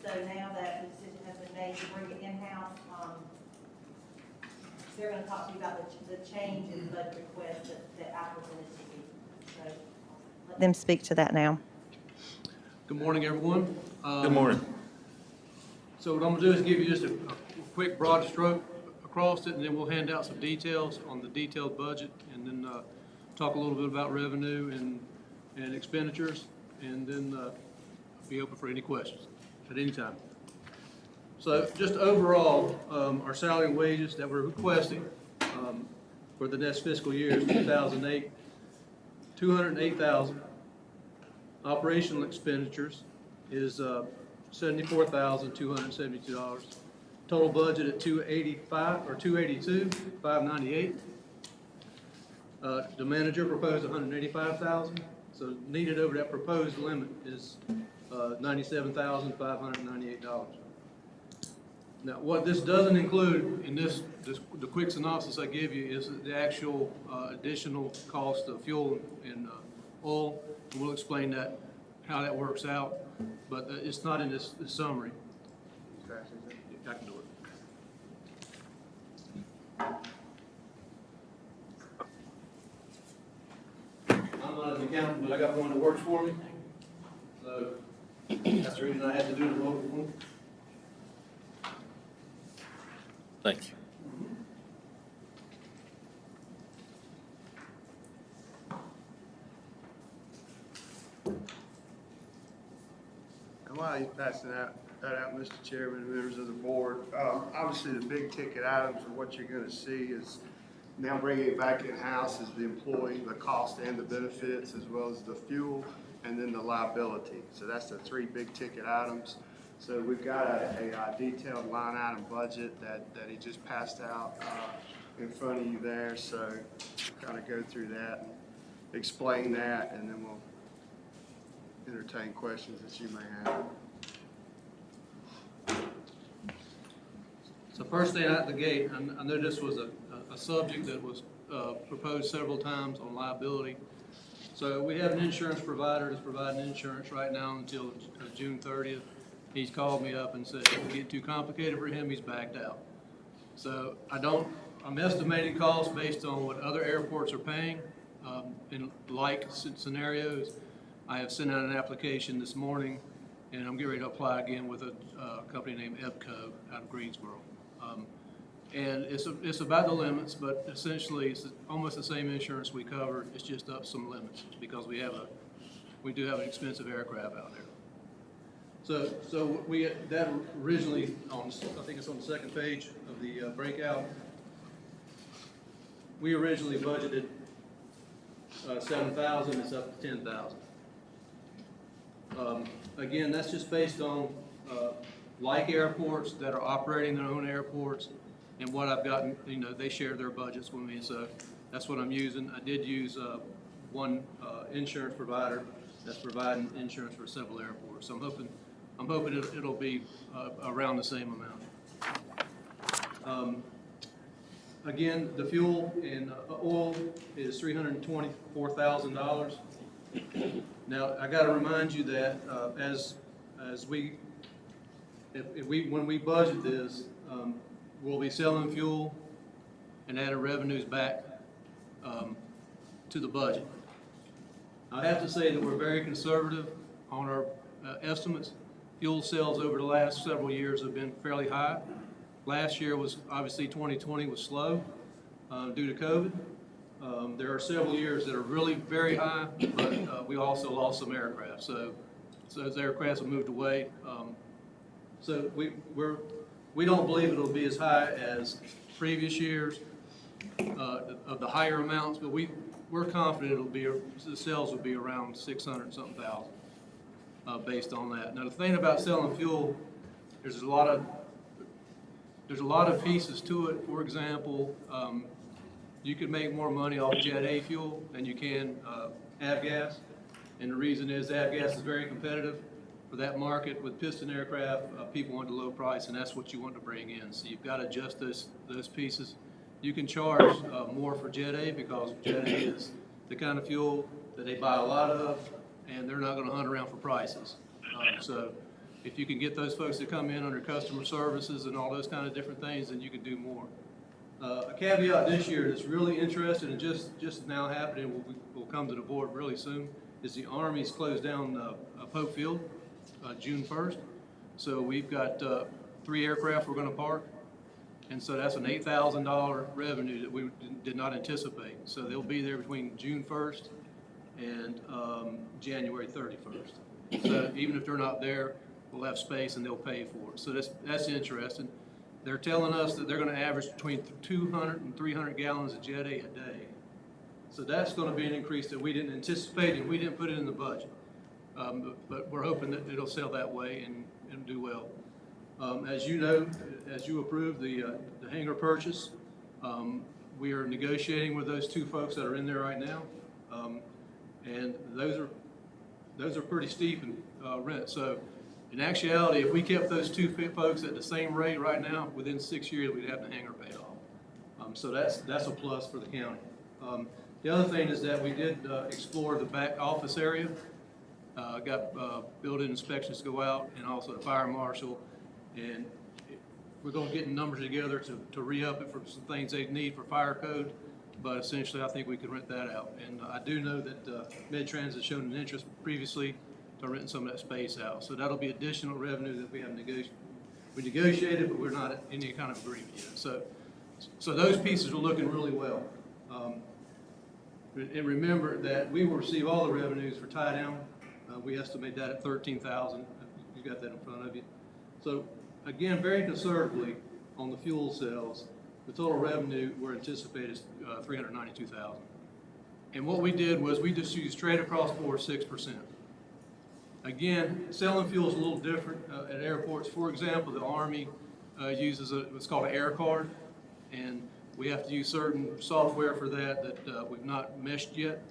So now that the decision has been made to bring it in-house, they're gonna talk to you about the change in the budget request that I presented to you. So let them speak to that now. Good morning, everyone. Good morning. So what I'm gonna do is give you just a quick broad stroke across it, and then we'll hand out some details on the detailed budget, and then talk a little bit about revenue and expenditures, and then be open for any questions at any time. So just overall, our salary and wages that we're requesting for the next fiscal year is 2008, $208,000. Operational expenditures is $74,272. Total budget at $282,598. The manager proposed $185,000. So needed over that proposed limit is $97,598. Now, what this doesn't include in the quick synopsis I give you is the actual additional cost of fuel and oil. And we'll explain that, how that works out, but it's not in this summary. I can do it. not an accountant, but I got one that works for me. So that's the reason I had to do the local one. Thank you. And while he's passing that out, Mr. Chairman, and members of the board, obviously the big ticket items of what you're gonna see is now bringing it back in-house is the employee, the cost and the benefits, as well as the fuel, and then the liability. So that's the three big ticket items. So we've got a detailed line item budget that he just passed out in front of you there. So kind of go through that and explain that, and then we'll entertain questions that you may have. So first thing out the gate, I know this was a subject that was proposed several times on liability. So we have an insurance provider that's providing insurance right now until June 30th. He's called me up and said if it get too complicated for him, he's backed out. So I'm estimating costs based on what other airports are paying in like scenarios. I have sent out an application this morning, and I'm getting ready to apply again with a company named EBCO out of Greensboro. And it's about the limits, but essentially it's almost the same insurance we covered. It's just up some limits because we do have an expensive aircraft out there. So that originally I think it's on the second page of the breakout. We originally budgeted $7,000. It's up to $10,000. Again, that's just based on like airports that are operating their own airports, and what I've gotten, they share their budgets with me, so that's what I'm using. I did use one insurance provider that's providing insurance for several airports, so I'm hoping it'll be around the same amount. Again, the fuel and oil is $324,000. Now, I got to remind you that when we budget this, we'll be selling fuel and adding revenues back to the budget. I have to say that we're very conservative on our estimates. Fuel sales over the last several years have been fairly high. Last year was, obviously 2020 was slow due to COVID. There are several years that are really very high, but we also lost some aircraft. So as aircraft have moved away, so we don't believe it'll be as high as previous years of the higher amounts, but we're confident the sales will be around 600-something thousand based on that. Now the thing about selling fuel, there's a lot of pieces to it. For example, you could make more money off Jet A fuel than you can avgas, and the reason is avgas is very competitive for that market. With piston aircraft, people want the low price, and that's what you want to bring in. So you've got to adjust those pieces. You can charge more for Jet A because Jet A is the kind of fuel that they buy a lot of, and they're not going to hunt around for prices. So if you can get those folks to come in under customer services and all those kind of different things, then you can do more. A caveat this year that's really interesting and just now happening, will come to the board really soon, is the Army's closed down Pope Field June 1st. So we've got 3 aircraft we're going to park, and so that's an $8,000 revenue that we did not anticipate. So they'll be there between June 1st and January 31st. So even if they're not there, we'll have space and they'll pay for it. So that's interesting. They're telling us that they're going to average between 200 and 300 gallons of Jet A a day. So that's going to be an increase that we didn't anticipate and we didn't put it in the budget. But we're hoping that it'll sell that way and do well. As you know, as you approved the hangar purchase, we are negotiating with those 2 folks that are in there right now. And those are pretty steep in rent. So in actuality, if we kept those 2 folks at the same rate right now, within 6 years, we'd have the hangar paid off. So that's a plus for the county. The other thing is that we did explore the back office area. Got building inspections to go out, and also the fire marshal. And we're going to get numbers together to re-up it for some things they need for fire code. but essentially I think we could rent that out. And I do know that Med-Trans has shown an interest previously to renting some of that space out. So that'll be additional revenue that we have negotiated, but we're not in any kind of agreement yet. So those pieces are looking really well. And remember that we will receive all the revenues for tie down. We estimate that at $13,000. You got that in front of you. So again, very conservatively on the fuel sales, the total revenue we're anticipating is $392,000. And what we did was we just used straight across the board 6%. Again, selling fuel is a little different at airports. For example, the Army uses what's called an air card, and we have to use certain software for that we've not meshed yet.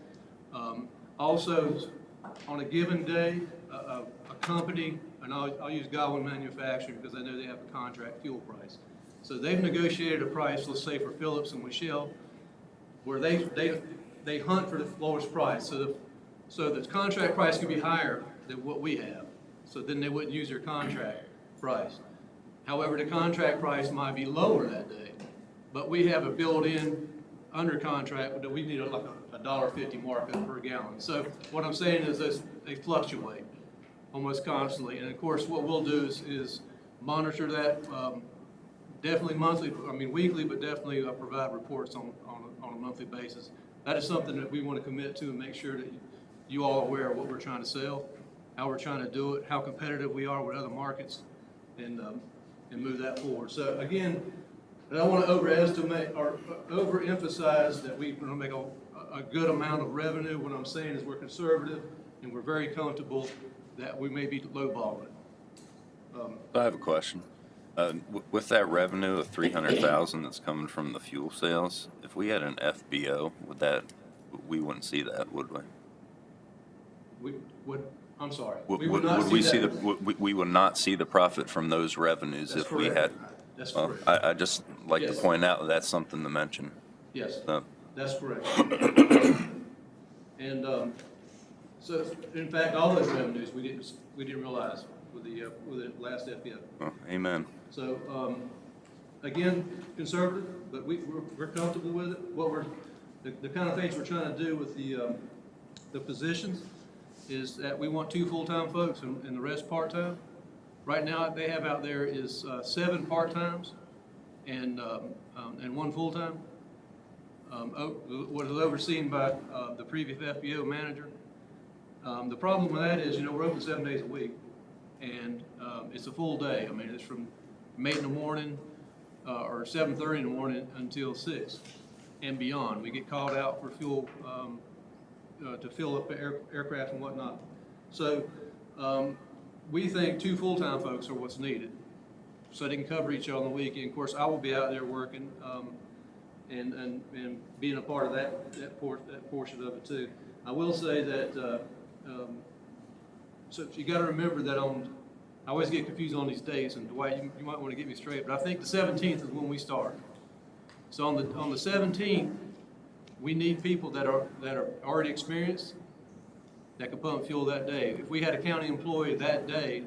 Also, on a given day, a company, and I'll use Godwin Manufacturing because I know they have a contract fuel price. So they've negotiated a price, let's say for Phillips and Michelle, where they hunt for the lowest price. So the contract price could be higher than what we have. So then they wouldn't use their contract price. However, the contract price might be lower that day, but we have a built-in under contract that we need like a $1.50 markup per gallon. So what I'm saying is they fluctuate almost constantly. And of course, what we'll do is monitor that definitely monthly, weekly, but definitely provide reports on a monthly basis. That is something that we want to commit to and make sure that you all are aware of what we're trying to sell, how we're trying to do it, how competitive we are with other markets, and move that forward. So again, I don't want to overestimate or overemphasize that we're going to make a good amount of revenue. What I'm saying is we're conservative and we're very comfortable that we may be lowballing it. I have a question. With that revenue of $300,000 that's coming from the fuel sales, if we had an FBO, we wouldn't see that, would we? I'm sorry. We would not see the profit from those revenues if we had. That's correct. I just like to point out that's something to mention. Yes, So. that's correct. And so, in fact, all those revenues we didn't realize with the last FBO. Oh, amen. So again, conservative, but we're comfortable with it. The kind of things we're trying to do with the positions is that we want 2 full-time folks and the rest part-time. Right now, they have out there is 7 part-times and 1 full-time. What is overseen by the previous FBO manager. The problem with that is, we're open 7 days a week, and it's a full day. It's from 8 in the morning or 7:30 in the morning until 6 and beyond. We get called out for fuel to fill up the aircraft and whatnot. So we think 2 full-time folks are what's needed, so they can cover each other on the weekend. Of course, I will be out there working and being a part of that portion of it too. I will say that so you got to remember that I always get confused on these dates, and Dwight, you might want to get me straight, but I think the 17th is when we start. So on the 17th, we need people that are already experienced that can pump fuel that day. If we had a county employee that day,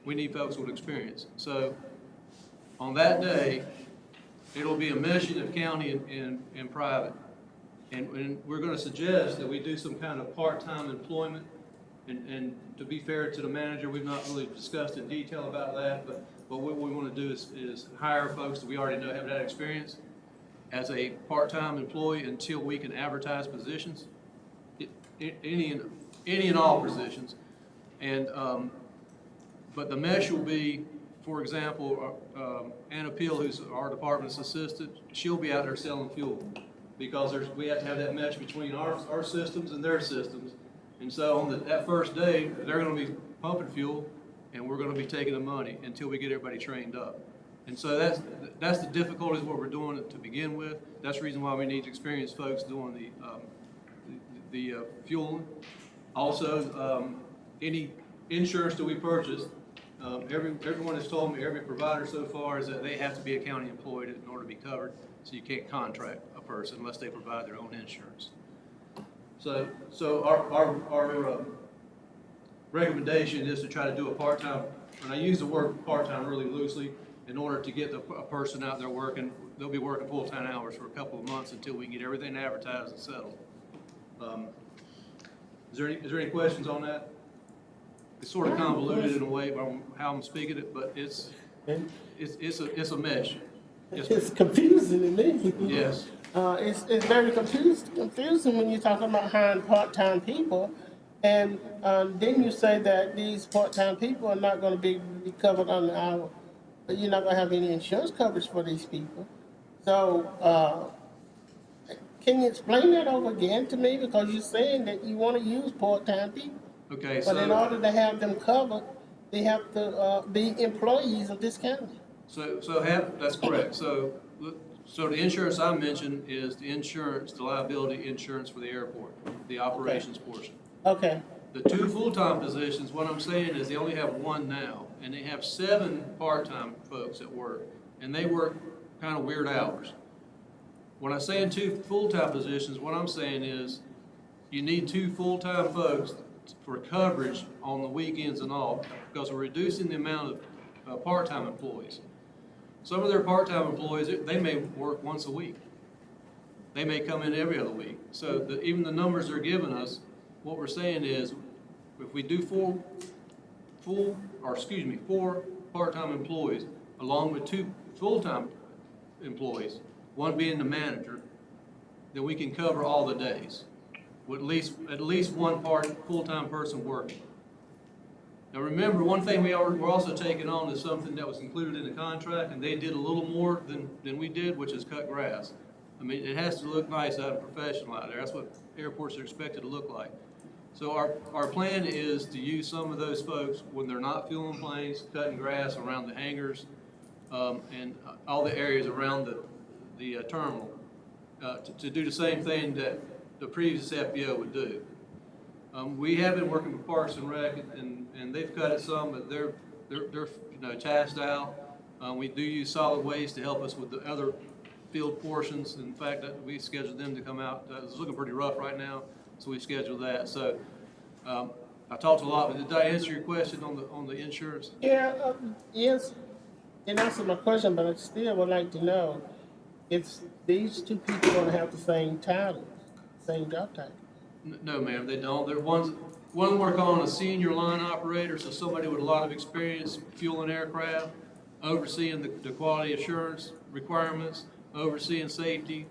we need folks with experience. So on that day, it'll be a meshing of county and private. And we're going to suggest that we do some kind of part-time employment. And to be fair to the manager, we've not really discussed in detail about that, but what we want to do is hire folks that we already know have that experience as a part-time employee until we can advertise positions, any and all positions. And but the mesh will be, for example, Anna Peel, who's our department's assistant, she'll be out there selling fuel because we have to have that mesh between our systems and their systems. And so on that first day, they're going to be pumping fuel, and we're going to be taking the money until we get everybody trained up. And so that's the difficulties of what we're doing to begin with. That's the reason why we need experienced folks doing the fueling. Also, any insurance that we purchase, everyone has told me, every provider so far, is that they have to be a county employee in order to be covered. So you can't contract a person unless they provide their own insurance. So our recommendation is to try to do a part-time, and I use the word part-time really loosely, in order to get a person out there working they'll be working full-time hours for a couple of months until we get everything advertised and settled. Is there any questions on that? It's sort of convoluted in a way by how I'm speaking it, but it's a mesh. It's confusing to me. Yes. It's very confusing when you're talking about hiring part-time people. And then you say that these part-time people are not gonna be covered under our, you're not gonna have any insurance coverage for these people. So, can you explain that over again to me? Because you're saying that you wanna use part-time people. Okay, But in so, order to have them covered, they have to be employees of this county. that's correct. So the insurance I mentioned is the insurance, the liability insurance for the airport, the operations portion. Okay, The 2 full-time positions, what I'm saying is they only have 1 now, and they have 7 part-time folks at work, and they work kind of weird hours. When I say in 2 full-time positions, what I'm saying is you need 2 full-time folks for coverage on the weekends and all, because we're reducing the amount of part-time employees. Some of their part-time employees, they may work once a week. They may come in every other week. So even the numbers they're giving us, what we're saying is, if we do 4 part-time employees, along with 2 full-time employees, 1 being the manager, then we can cover all the days, with at least 1 full-time person working. Now remember, one thing we're also taking on is something that was included in the contract, and they did a little more than we did, which is cut grass. I mean, it has to look nice out of professional out there. That's what airports are expected to look like. So our plan is to use some of those folks when they're not fueling planes, cutting grass around the hangars, and all the areas around the terminal, to do the same thing that the previous FBO would do. We have been working with Parks and Rec, and they've cut it some, but they're tasked out. We do use solid waste to help us with the other field portions. In fact, we scheduled them to come out. It's looking pretty rough right now, so we scheduled that. So I talked a lot, but did I answer your question on the insurance? yeah, yes, it answered my question, but I still would like to know if these 2 people gonna have the same title, same job title. No, ma'am, they don't. One we're calling a senior line operator, so somebody with a lot of experience fueling aircraft, overseeing the quality assurance requirements, overseeing safety,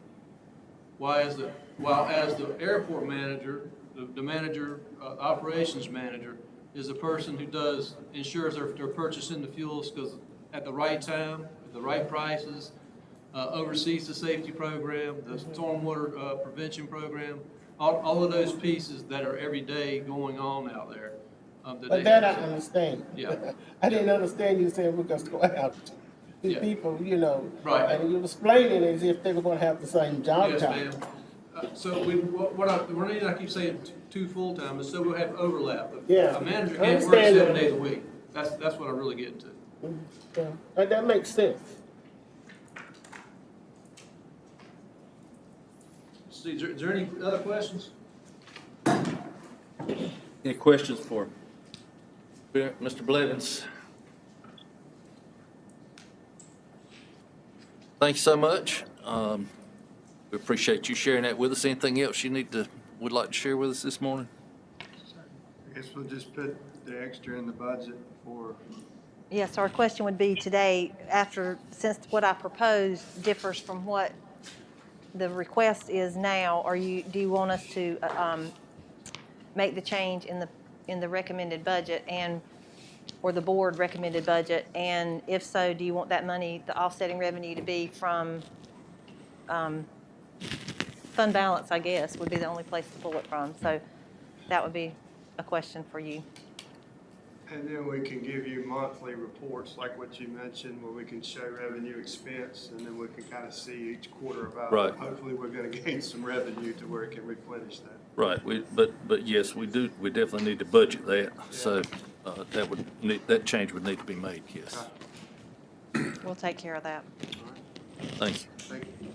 while as the airport manager, the operations manager, is the person who ensures they're purchasing the fuels at the right time, at the right prices, oversees the safety program, the stormwater prevention program, all of those pieces that are every day going on out there. But that I understand. Yeah. I didn't understand you saying we're gonna go out to Yeah. people, Right. and you were explaining as if they were gonna have the same job Yes, title. ma'am. So the reason I keep saying 2 full-time is so we'll have overlap. Yeah. A manager I can't work understand 7 that. days a week. That's what I'm really getting to. Yeah, that makes sense. Steve, is there any other questions? Any questions for Mr. Blevins? Thanks so much. We appreciate you sharing that with us. Anything else would like to share with us this morning? I guess we'll just put the extra in the budget for, Yes, our question would be today, since what I proposed differs from what the request is now, do you want us to make the change in the recommended budget or the board recommended budget? And if so, do you want that money, the offsetting revenue, to be from fund balance, I guess, would be the only place to pull it from. So that would be a question for you. and then we can give you monthly reports like what you mentioned, where we can show revenue expense, and then we can kind of see each quarter about, Right. hopefully we're gonna gain some revenue to where it can replenish that. Right, but yes, we definitely need to budget that, so that change would need to be made, yes. We'll take care of that. Thank you. Thank you.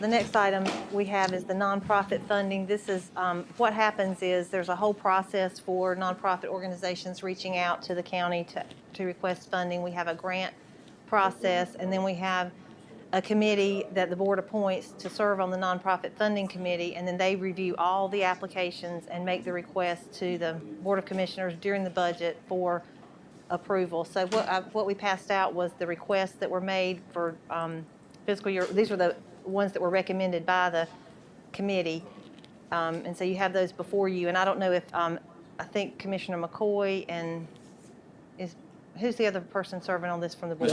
The next item we have is the nonprofit funding. This is, what happens is there's a whole process for nonprofit organizations reaching out to the county to request funding. We have a grant process, and then we have a committee that the board appoints to serve on the nonprofit funding committee, and then they review all the applications and make the request to the Board of Commissioners during the budget for approval. So what we passed out was the requests that were made for fiscal year. These were the ones that were recommended by the committee. And so you have those before you. And I don't know if, I think Commissioner McCoy and who's the other person serving on this from the board?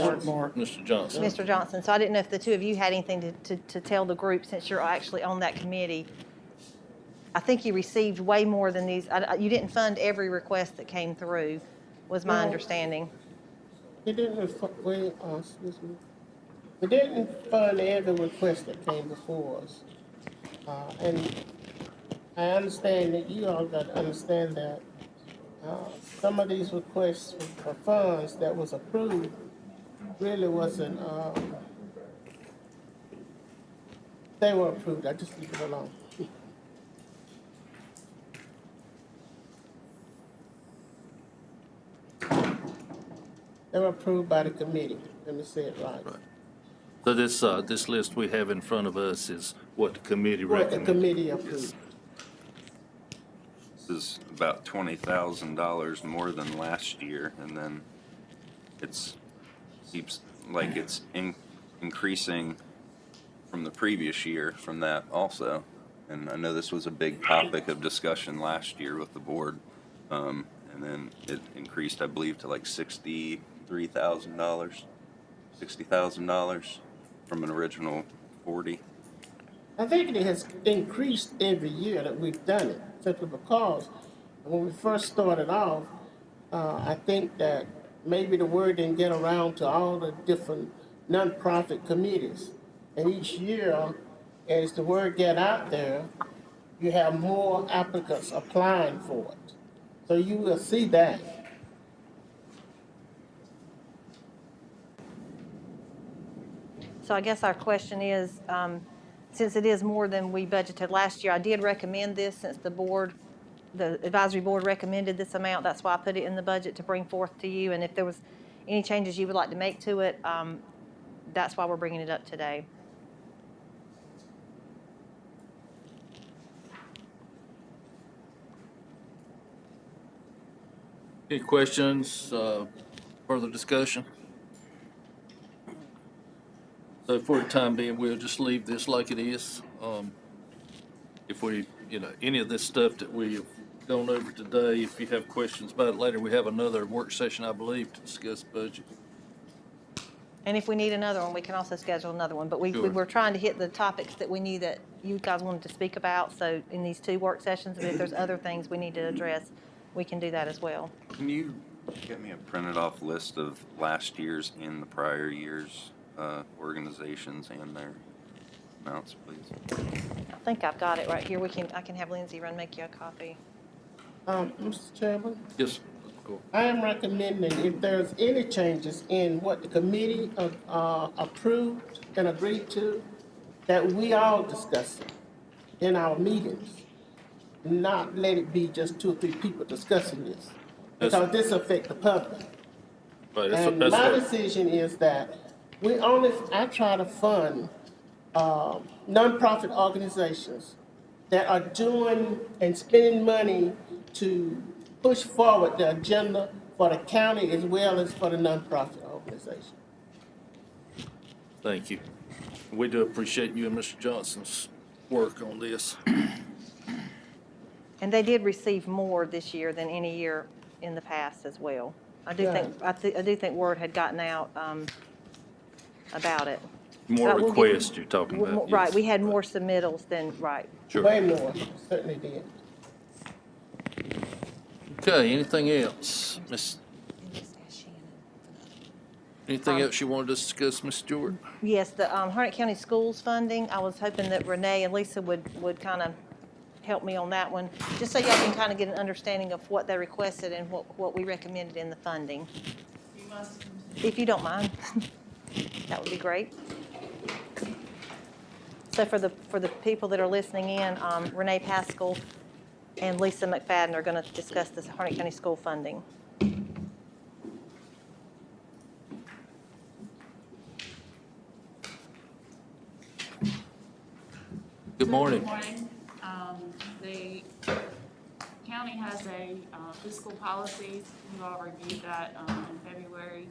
Mr. Johnson. Mr. Johnson. So I didn't know if the two of you had anything to tell the group since you're actually on that committee. I think you received way more than these. You didn't fund every request that came through, was my understanding. We didn't, excuse me. We didn't fund every request that came before us. And I understand that you all got to understand that some of these requests for funds that was approved really wasn't, they were approved. I just leave it alone. They were approved by the committee. Let me say it right. So this list we have in front of us is what the committee What the recommended. committee approved. This is about $20,000 more than last year, and then keeps like it's increasing from the previous year from that also. And I know this was a big topic of discussion last year with the board, and then it increased, I believe, to like $60,000 from an original 40. I think it has increased every year that we've done it, simply because when we first started off, I think that maybe the word didn't get around to all the different nonprofit committees. And each year, as the word get out there, you have more applicants applying for it. So you will see that. So I guess our question is, since it is more than we budgeted last year, I did recommend this since the advisory board recommended this amount. That's why I put it in the budget to bring forth to you. And if there was any changes you would like to make to it, that's why we're bringing it up today. Any questions, further discussion? So for the time being, we'll just leave this like it is. If we, any of this stuff that we have gone over today, if you have questions about it later, we have another work session, I believe, to discuss budget. And if we need another one, we can also schedule another one. But we were trying to hit the topics that we knew that you guys wanted to speak about. So in these two work sessions, but if there's other things we need to address, we can do that as well. Can you get me a printed off list of last year's and the prior year's organizations and their amounts, please? I think I've got it right here. I can have Lindsay make you a copy. Mr. Chairman? Yes, go. I am recommending if there's any changes in what the committee approved and agreed to, that we all discuss it in our meetings. Not let it be just 2 or 3 people discussing this, because this affects the public. Right, And my decision is that I try to fund nonprofit organizations that are doing and spending money to push forward the agenda for the county as well as for the nonprofit organization. Thank you. We do appreciate you and Mr. Johnson's work on this. And they did receive more this year than any year in the past as well. I do think word had gotten out about it. More requests you're talking about. Right, yes. we had more submittals than, right. Sure. Way more, certainly did. Okay, anything else? Anything else you wanted to discuss, Ms. Stewart? Yes, the Harnett County Schools funding, I was hoping that Renee and Lisa would kind of help me on that one, just so y'all can kind of get an understanding of what they requested and what we recommended in the funding. If you don't mind, that would be great. So for the people that are listening in, Renee Pascal and Lisa McFadden are going to discuss this Harnett County School funding. morning. Good morning. The county has a fiscal policy. You all reviewed that in February.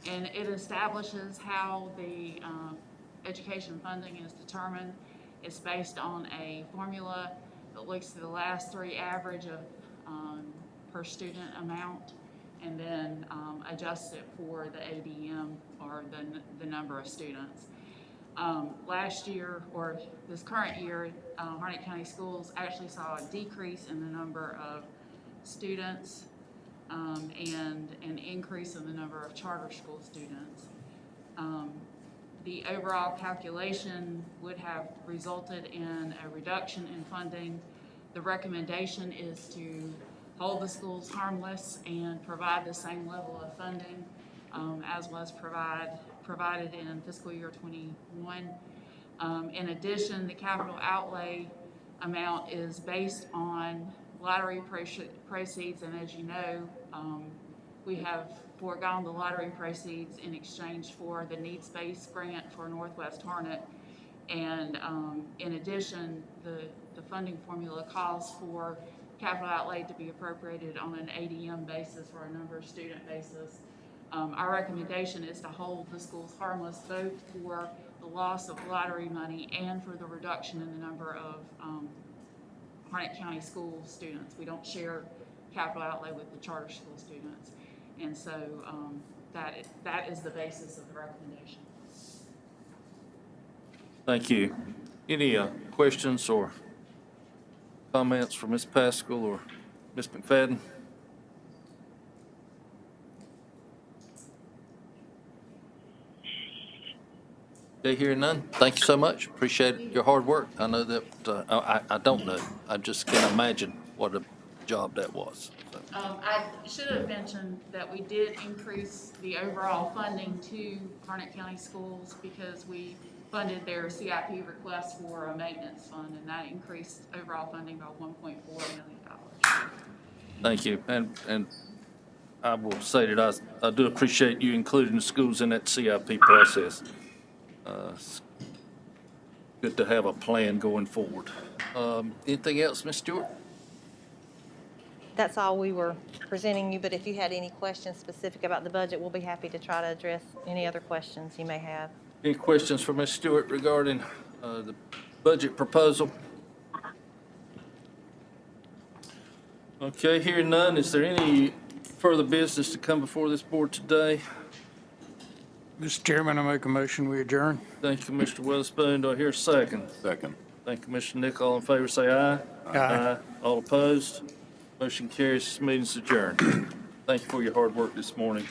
And it establishes how the education funding is determined. It's based on a formula that looks at the last three average of per student amount, and then adjusts it for the ADM, or the number of students. Last year, or this current year, Harnett County Schools actually saw a decrease in the number of students and an increase in the number of charter school students. The overall calculation would have resulted in a reduction in funding. The recommendation is to hold the schools harmless and provide the same level of funding as was provided in fiscal year 21. In addition, the capital outlay amount is based on lottery proceeds, and as you know, we have foregone the lottery proceeds in exchange for the needs-based grant for Northwest Harnett. And in addition, the funding formula calls for capital outlay to be appropriated on an ADM basis, or a number of student basis. Our recommendation is to hold the schools harmless, both for the loss of lottery money and for the reduction in the number of Harnett County school students. We don't share capital outlay with the charter school students. And so that is the basis of the recommendation. Thank you. Any questions or comments from Ms. Pascal or Ms. McFadden? Okay, hearing none. Thank you so much. Appreciate your hard work. I know that, I don't know. I just can't imagine what a job that was. So. I should have mentioned that we did increase the overall funding to Harnett County Schools because we funded their CIP request for a maintenance fund, and that increased overall funding by $1.4 million. Thank you. And I will say that I do appreciate you including the schools in that CIP process. It's good to have a plan going forward. Anything else, Ms. Stewart? That's all we were presenting you, but if you had any questions specific about the budget, we'll be happy to try to address any other questions you may have. Any questions for Ms. Stewart regarding the budget proposal? Okay, hearing none, is there any further business to come before this board today? Mr. Chairman, I make a motion, we adjourn. Thank you, Mr. Witherspoon. Do I hear a second? Second. Thank you, Mr. Nick. All in favor, say aye. Aye. All opposed? Motion carries. This meeting's adjourned. Thank you for your hard work this morning.